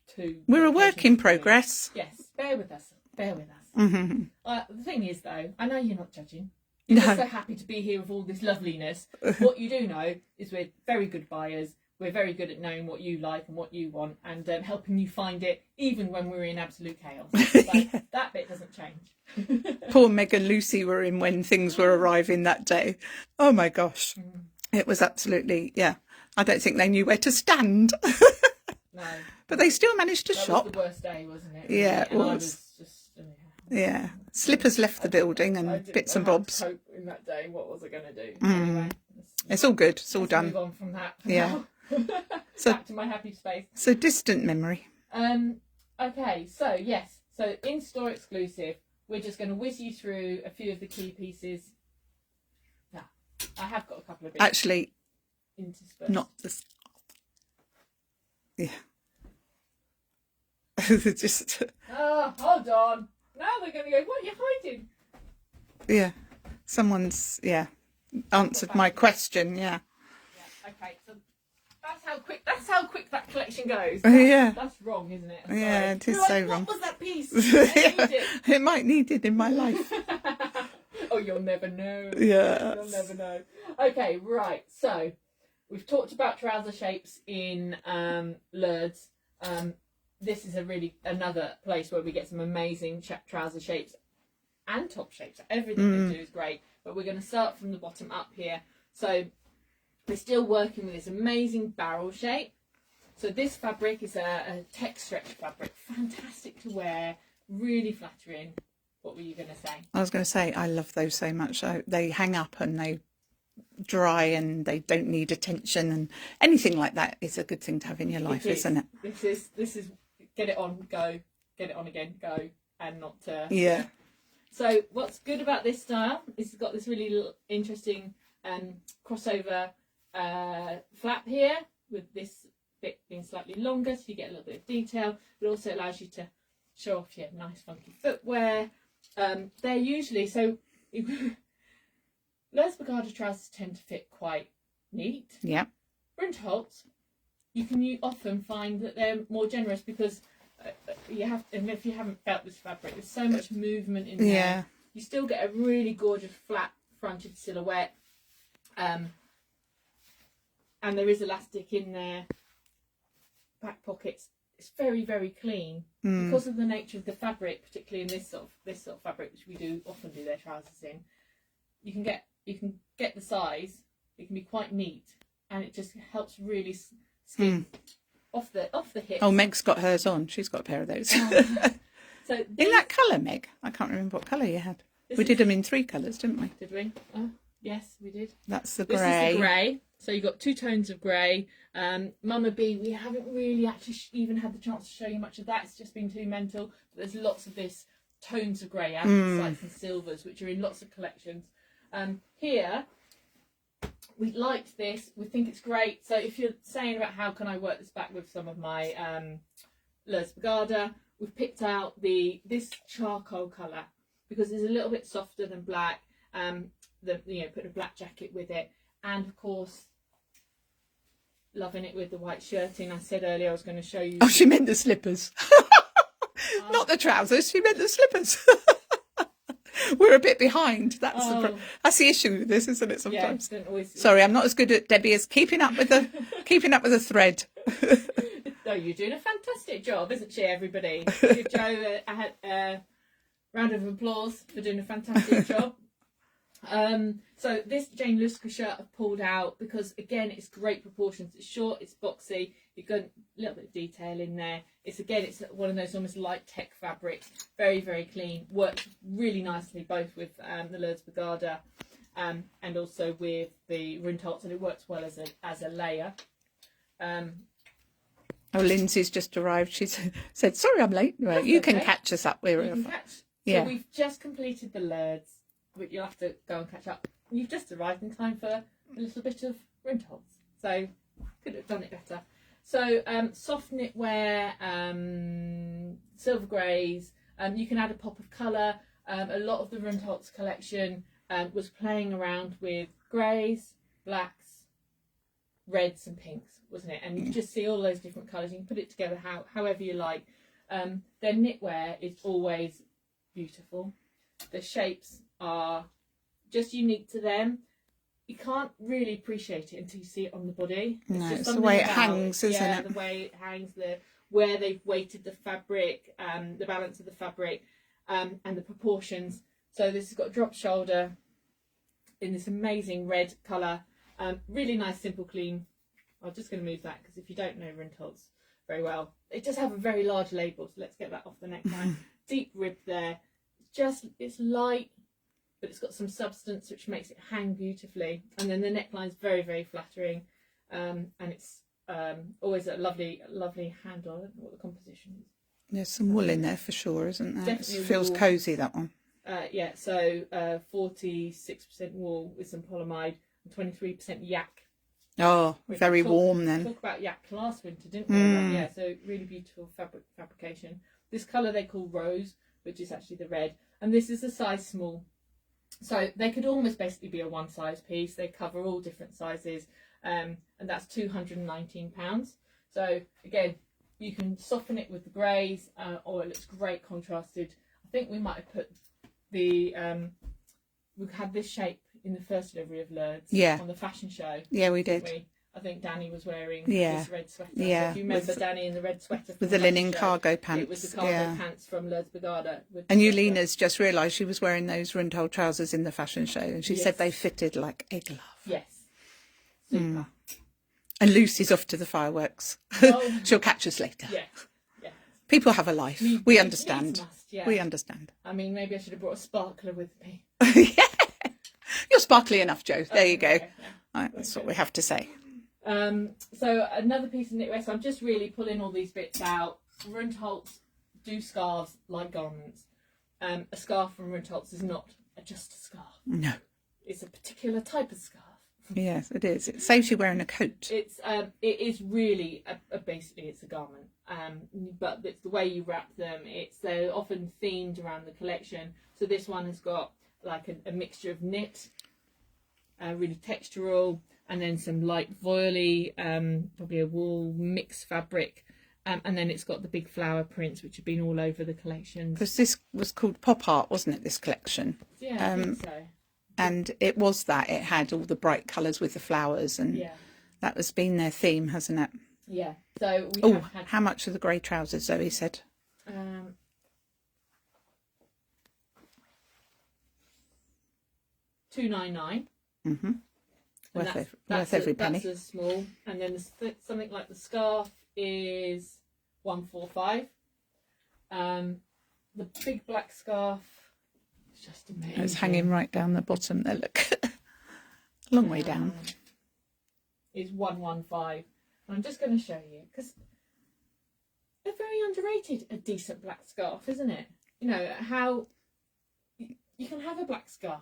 two. We're a work in locations. progress. Yes, bear with us. Mm-hmm. The thing is, though, I know you're not judging. No. You're so happy to be here with all this loveliness. What you do know is we're very good buyers. We're very good at knowing what you like and what you want, and helping you find it, even when we're in absolute chaos. So that bit doesn't change. Poor Meg and Lucy were in when things were arriving that day. Oh my gosh. It was absolutely, I don't think they knew where to stand. No. But they still managed to shop. Was the worst day, wasn't it? Yeah, it And I was. just, Yeah. Slippers left the building and bits and bobs. I had to cope in that day. What was I going to do? Anyway, it's all good. It's all let's done. Move on from that. Yeah. So back to my happy space. So distant memory. Okay. So yes. So in-store exclusive. We're just going to whiz you through a few of the key pieces. Yeah, I have got a couple of bits. Actually, interspersed. not the. Yeah. Just. Oh, hold on. Now they're going to go, what are you hiding? Yeah. Someone's answered my question. Yeah. Yeah, okay. So that's how quick that collection goes. Yeah. That's wrong, isn't it? Yeah, it is You're so like, wrong. What was that piece? I need it. It might need it in my life. Oh, you'll never know. Yeah. You'll never know. Okay, right. So we've talked about trouser shapes in Lurdes. This is another place where we get some amazing trouser shapes and top shapes. Everything they do is great, but we're going to start from the bottom up here. So we're still working with this amazing barrel shape. So this fabric is a tech stretch fabric, fantastic to wear, really flattering. What were you going to say? I was going to say I love those so much. They hang up and they dry and they don't need attention, and anything like that is a good thing to have in your life, isn't it? This is get it on, go, get it on again, go, and not Yeah. So what's good about this style is it's got this really interesting crossover flap here, with this bit being slightly longer, so you get a little bit of detail. It also allows you to show off your nice funky footwear. They're usually, so Lurdes Bergada trousers tend to fit quite neat. Yeah. Rundholz, you can often find that they're more generous because you have, and if you haven't felt this fabric, there's so much movement in there. Yeah. You still get a really gorgeous flat fronted silhouette. And there is elastic in there. Back pockets. It's very, very clean because of the nature of the fabric, particularly in this sort of fabric, which we do often do their trousers in. You can get the size. It can be quite neat, and it just helps really skin off the hips. Oh, Meg's got hers on. She's got a pair of those. So in that colour, Meg. I can't remember what colour you had. We did them in 3 colours, didn't we? Did we? Oh, yes, we did. That's the grey. This is the grey. So you've got 2 tones of grey. Mama B, we haven't really actually even had the chance to show you much of that. It's just been too mental. But there's lots of this tones of grey, anthracite and silvers, which are in lots of collections. Here, we liked this. We think it's great. So if you're saying about how can I work this back with some of my Lurdes Bergada, we've picked out this charcoal colour because it's a little bit softer than black. Put a black jacket with it, and of course, loving it with the white shirting. I said earlier I was going to show you. Oh, she meant the slippers, not the trousers. She meant the slippers. We're a bit behind. That's the issue with this, isn't it? Sometimes. Yeah, Sorry, I'm not as good at Debbie as keeping up with the thread. No, you're doing a fantastic job, isn't she, everybody? Give Jo a round of applause for doing a fantastic job. So this Jane Luska shirt I've pulled out because again it's great proportions. It's short, it's boxy, you've got a little bit of detail in there. It's one of those almost light tech fabrics, very, very clean, works really nicely both with the Lurdes Bergada and also with the Rundholz, and it works well as a layer. Lindsay's just arrived. She said, sorry I'm late. Right, you can catch us up. So we've just completed the Lurdes, but you'll have to go and catch up. You've just arrived in time for a little bit of Rundholz, so could have done it better. So soft knitwear, silver greys. You can add a pop of colour. A lot of the Rundholz collection was playing around with greys, blacks, reds and pinks, wasn't it? And you just see all those different colours. You can put it together however you like. Their knitwear is always beautiful. The shapes are just unique to them. You can't really appreciate it until you see it on the body. It's the way it hangs, isn't it? The way it hangs, where they've weighted the fabric, the balance of the fabric, and the proportions. So this has got a drop shoulder in this amazing red colour. Really nice, simple, clean. I'm just going to move that because if you don't know Rundholz very well, it does have a very large label. So let's get that off the neckline. Deep rib there. It's light, but it's got some substance which makes it hang beautifully. And then the neckline's very, very flattering, and it's always a lovely handle. I don't know what the composition is. There's some wool in there for sure, isn't there? Definitely it feels cosy, that one. Yeah, so 46% wool with some polyamide and 23% yak. Oh, very warm then. Talk about yak last winter, didn't we? Yeah, so really beautiful fabrication. This colour they call rose, which is actually the red, and this is a size small. So they could almost basically be a one size piece. They cover all different sizes, and that's £219. So again, you can soften it with the greys, or it looks great contrasted. I think we might have put we had this shape in the first delivery of Lurdes on the fashion show. Yeah, we did. I think Danny was wearing this red sweater. Yeah. So if you remember Danny in the red sweater. With the linen cargo pants. It was the cargo pants from Lurdes Bergada. And Eulina's just realised she was wearing those Rundholz trousers in the fashion show, and she said they fitted like a glove. Yes. Super. And Lucy's off to the fireworks. Oh. She'll catch us later. Yeah. People have a life. We understand. We understand. I mean, maybe I should have brought a sparkler with me. Yeah. You're sparkly enough, Jo. There you go. Okay, Right, that's what we have to say. So another piece of knitwear. So I'm just really pulling all these bits out. Rundholz do scarves like garments. A scarf from Rundholz is not just a scarf. No. It's a particular type of scarf. Yes, it is. It saves you wearing a coat. It is really a basically it's a garment, but it's the way you wrap them. They're often themed around the collection. So this one has got like a mixture of knit, really textural, and then some light voily, probably a wool mixed fabric, and then it's got the big flower prints which have been all over the collection. Because this was called Pop Art, wasn't it, this collection? Yeah, I think so. And it was that. It had all the bright colours with the flowers, and that has been their theme, hasn't it? Yeah. So we have had... How much are the grey trousers, Zoe said? $299. Mm-hmm. Worth every penny. That's a small. And then something like the scarf is $145. The big black scarf is just amazing. It's hanging right down the bottom there, look. Long way down. Is $115. I'm just going to show you, because they're very underrated, a decent black scarf, isn't it? You know, how you can have a black scarf.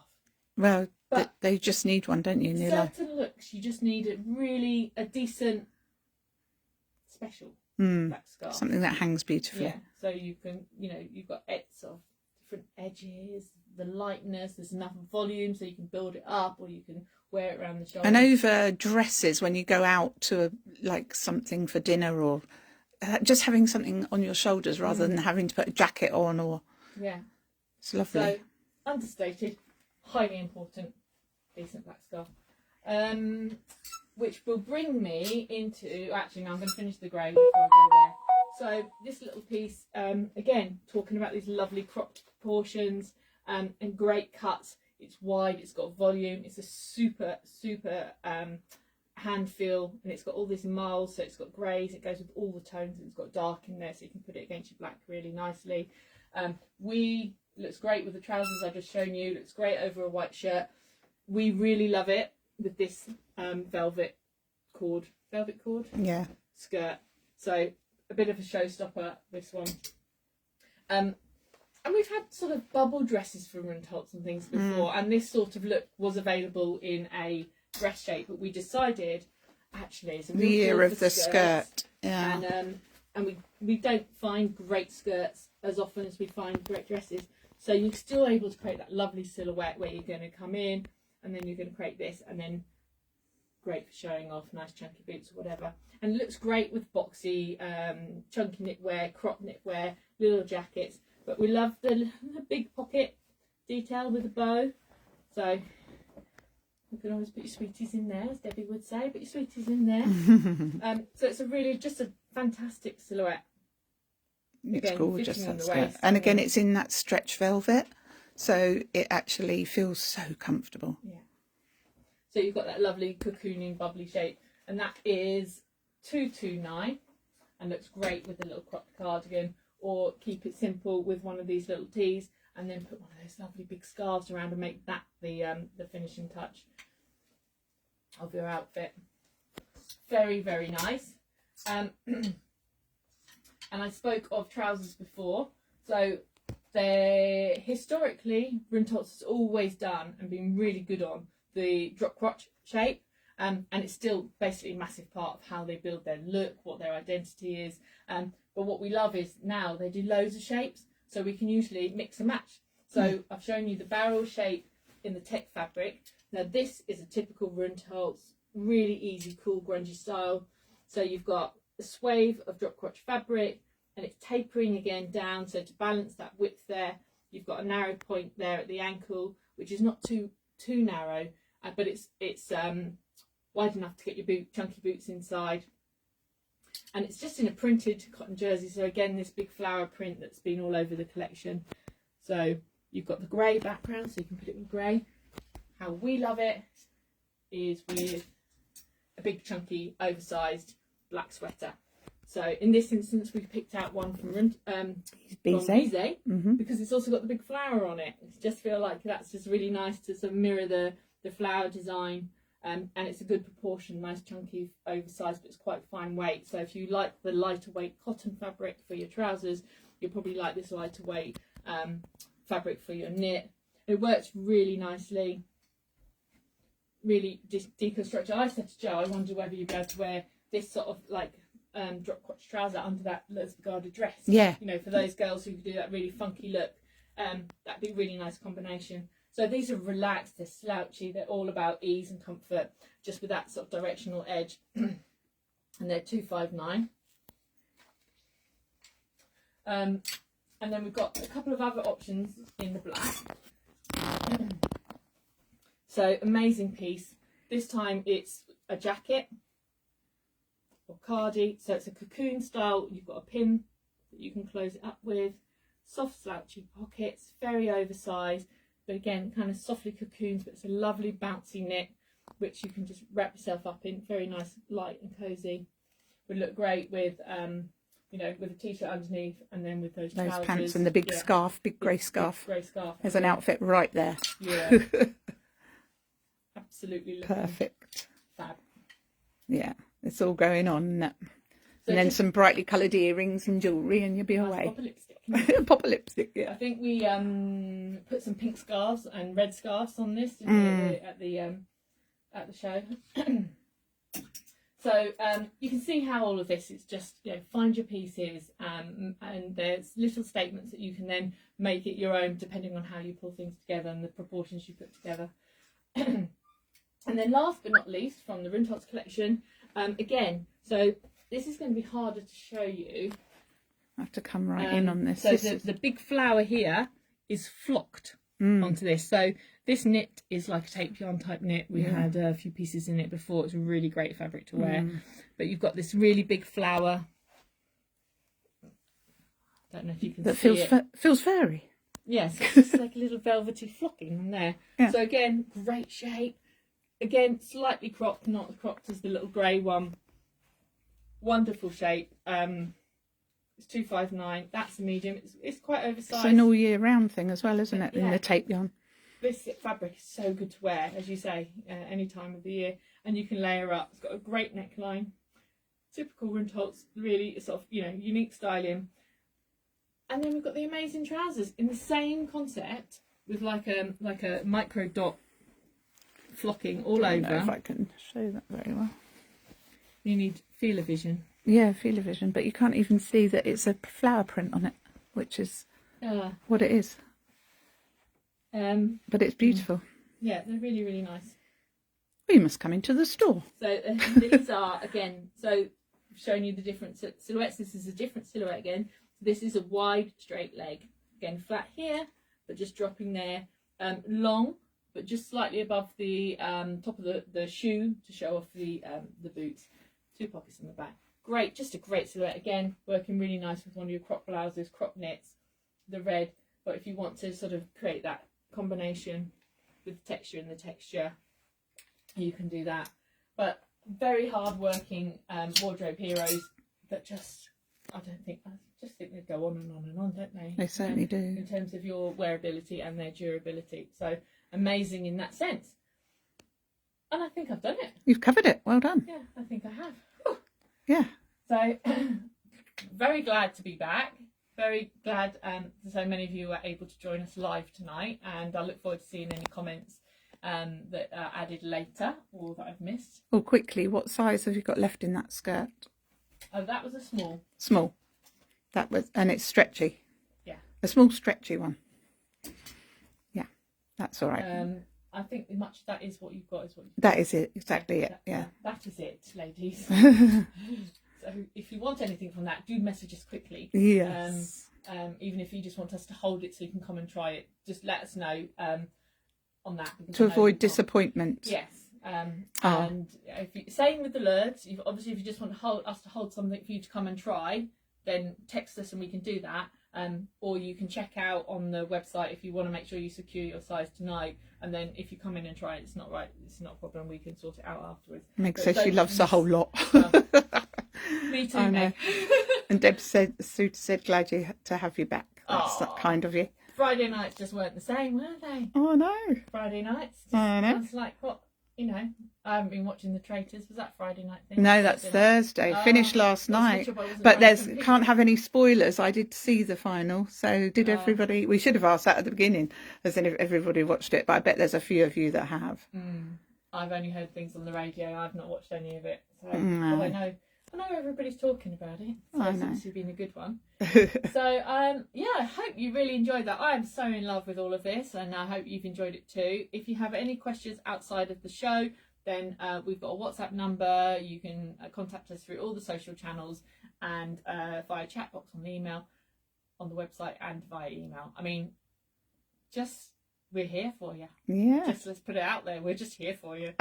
Well, but they just need one, don't you, Nila? Certain looks, you just need a decent, special black scarf. Something that hangs beautifully. Yeah, so you can, you've got sort of different edges, the lightness, there's enough volume so you can build it up, or you can wear it around the shoulders. And over dresses, when you go out to like something for dinner, or just having something on your shoulders rather than having to put a jacket on, or it's lovely. So understated, highly important, decent black scarf, which will bring me into, actually no, I'm going to finish the grey before I go there. So this little piece, again, talking about these lovely cropped proportions and great cuts. It's wide, it's got volume, it's a super hand feel, and it's got all these marls, so it's got greys, it goes with all the tones, and it's got dark in there, so you can put it against your black really nicely. Looks great with the trousers I've just shown you, looks great over a white shirt. We really love it with this velvet cord skirt. So a bit of a showstopper, this one. And we've had sort of bubble dresses from Rundholz and things before, and this sort of look was available in a dress shape, but we decided actually it's a the year of the skirt. Yeah. And we don't find great skirts as often as we find great dresses. So you're still able to create that lovely silhouette where you're going to come in and then you're going to create this, and then great for showing off nice chunky boots or whatever. And it looks great with boxy, chunky knitwear, crop knitwear, little jackets. But we love the big pocket detail with a bow. So you can always put your sweeties in there, as Debbie would say, put your sweeties in there. So it's just a fantastic silhouette. It's gorgeous, that skirt. And again, it's in that stretch velvet, so it actually feels so comfortable. Yeah. So you've got that lovely cocooning, bubbly shape, and that is $229, and looks great with a little cropped cardigan, or keep it simple with one of these little tees, and then put one of those lovely big scarves around and make that the finishing touch of your outfit. Very, very nice. And I spoke of trousers before, so they historically Rundholz has always done and been really good on the drop crotch shape, and it's still basically a massive part of how they build their look, what their identity is. But what we love is now they do loads of shapes, so we can usually mix and match. So I've shown you the barrel shape in the tech fabric. Now this is a typical Rundholz, really easy, cool, grungy style. So you've got a swathe of drop crotch fabric, and it's tapering again down, so to balance that width there, you've got a narrow point there at the ankle, which is not too narrow, but it's wide enough to get your chunky boots inside. And it's just in a printed cotton jersey, so again this big flower print that's been all over the collection. So you've got the grey background, so you can put it with grey. How we love it is with a big chunky oversized black sweater. So in this instance we picked out one from Bizet, because it's also got the big flower on it. I just feel like that's just really nice to sort of mirror the flower design. And it's a good proportion, nice chunky oversized, but it's quite fine weight. So if you like the lighter weight cotton fabric for your trousers, you'll probably like this lighter weight fabric for your knit. It works really nicely, really deconstructed. I said to Jo, I wonder whether you'd be able to wear this sort of like drop crotch trouser under that Lurdes Bergada dress. Yeah. You know, for those girls who do that really funky look, that'd be a really nice combination. So these are relaxed, they're slouchy, they're all about ease and comfort, just with that sort of directional edge. And they're £259. And then we've got a couple of other options in the black. So amazing piece. This time it's a jacket or cardi. So it's a cocoon style. You've got a pin that you can close it up with. Soft slouchy pockets, very oversized, but again kind of softly cocoons, but it's a lovely bouncy knit which you can just wrap yourself up in. Very nice, light and cozy. Would look great with you know, with a t-shirt underneath, and then with those trousers, pants and the big scarf, big grey scarf. Grey scarf. There's an outfit right there. Yeah. Absolutely Perfect. Fab. Yeah, it's all going on. Isn't it? So and then some brightly coloured earrings and jewellery, and you'll be away. Pop a lipstick. Pop a lipstick, I yeah. think we put some pink scarves and red scarves on this didn't we, at the show. So you can see how all of this is just, you know, find your pieces, and there's little statements that you can then make it your own depending on how you pull things together and the proportions you put together. And then last but not least, from the Rundholz collection, again, so this is going to be harder to show you. I have to come right in on this. So the big flower here is flocked onto this. So this knit is like a tape yarn type knit. We had a few pieces in it before. It's a really great fabric to wear. But you've got this really big flower. Don't know if you can see it. Feels fairy. Yes, it's like a little velvety flocking on there. Yeah. So again, great shape. Again, slightly cropped, not as cropped as the little grey one. Wonderful shape. It's £259. That's a medium. It's quite oversized. It's an all year round thing as well, isn't it? Yeah. In the tape yarn. This fabric is so good to wear, as you say, any time of the year, and you can layer up. It's got a great neckline, typical Rundholz, really sort of, you know, unique styling. And then we've got the amazing trousers in the same concept with like a micro dot flocking all over. I don't know if I can show that very well. You need feeler vision. Yeah, feeler vision, but you can't even see that it's a flower print on it, which is what it is. But it's beautiful. Yeah, they're really, really nice. We must come into the store. So these are, again, so I've shown you the different silhouettes. This is a different silhouette again. This is a wide, straight leg. Again, flat here, but just dropping there. Long, but just slightly above the top of the shoe to show off the boots. 2 pockets in the back. Great, just a great silhouette. Again, working really nice with one of your crop blouses, crop knits, the red. But if you want to sort of create that combination with the texture and the texture, you can do that. But very hard working wardrobe heroes that just, I just think they go on and on and on, don't they? They certainly do. In terms of your wearability and their durability. So amazing in that sense. And I think I've done it. You've covered it. Well done. Yeah, I think I have. Yeah. So very glad to be back. Very glad so many of you were able to join us live tonight, and I look forward to seeing any comments that are added later or that I've missed. Oh, quickly, what size have you got left in that skirt? Oh, that was a small. Small. That was, and it's stretchy. Yeah. A small stretchy one. Yeah, that's all right. I think much that is what you've got is what you've got. That is it, exactly it. Yeah. That is it, ladies. So if you want anything from that, do message us quickly. Yes. Even if you just want us to hold it so you can come and try it, just let us know on that. To avoid disappointment. Yes. And same with the Lurdes. Obviously, if you just want us to hold something for you to come and try, then text us and we can do that. Or you can check out on the website if you want to make sure you secure your size tonight, and then if you come in and try it, it's not right, it's not a problem, we can sort it out afterwards. Meg says she loves the whole lot. Me too, I know. Meg. And Deb said, Sue said, glad to have you back. That's that kind of you. Friday nights just weren't the same, were they? Oh no. Friday nights. I know. It's like, what, you know, I haven't been watching The Traitors. Was that Friday night thing? No, that's Thursday. Finished last night. But can't have any spoilers. I did see the final. So did everybody? We should have asked that at the beginning, as in if everybody watched it. But I bet there's a few of you that have. I've only heard things on the radio. I've not watched any of it. So but I know everybody's talking about it. So I it's know. obviously been a good one. So, yeah, I hope you really enjoyed that. I am so in love with all of this, and I hope you've enjoyed it too. If you have any questions outside of the show, then we've got a WhatsApp number. You can contact us through all the social channels and via chat box on the email, on the website, and via email. I mean, just, we're here for you. Yeah. Just let's put it out there. We're just here for you.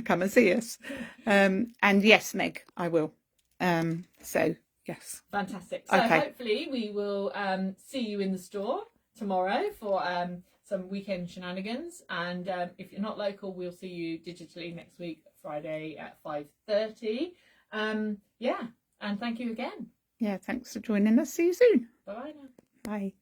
Come and see us. And yes, Meg, I will. So, yes. Fantastic. So Okay. hopefully we will see you in the store tomorrow for some weekend shenanigans. And if you're not local, we'll see you digitally next week, Friday at 5:30. Yeah, and thank you again. Yeah, thanks for joining us. See you soon. Bye-bye now. Bye.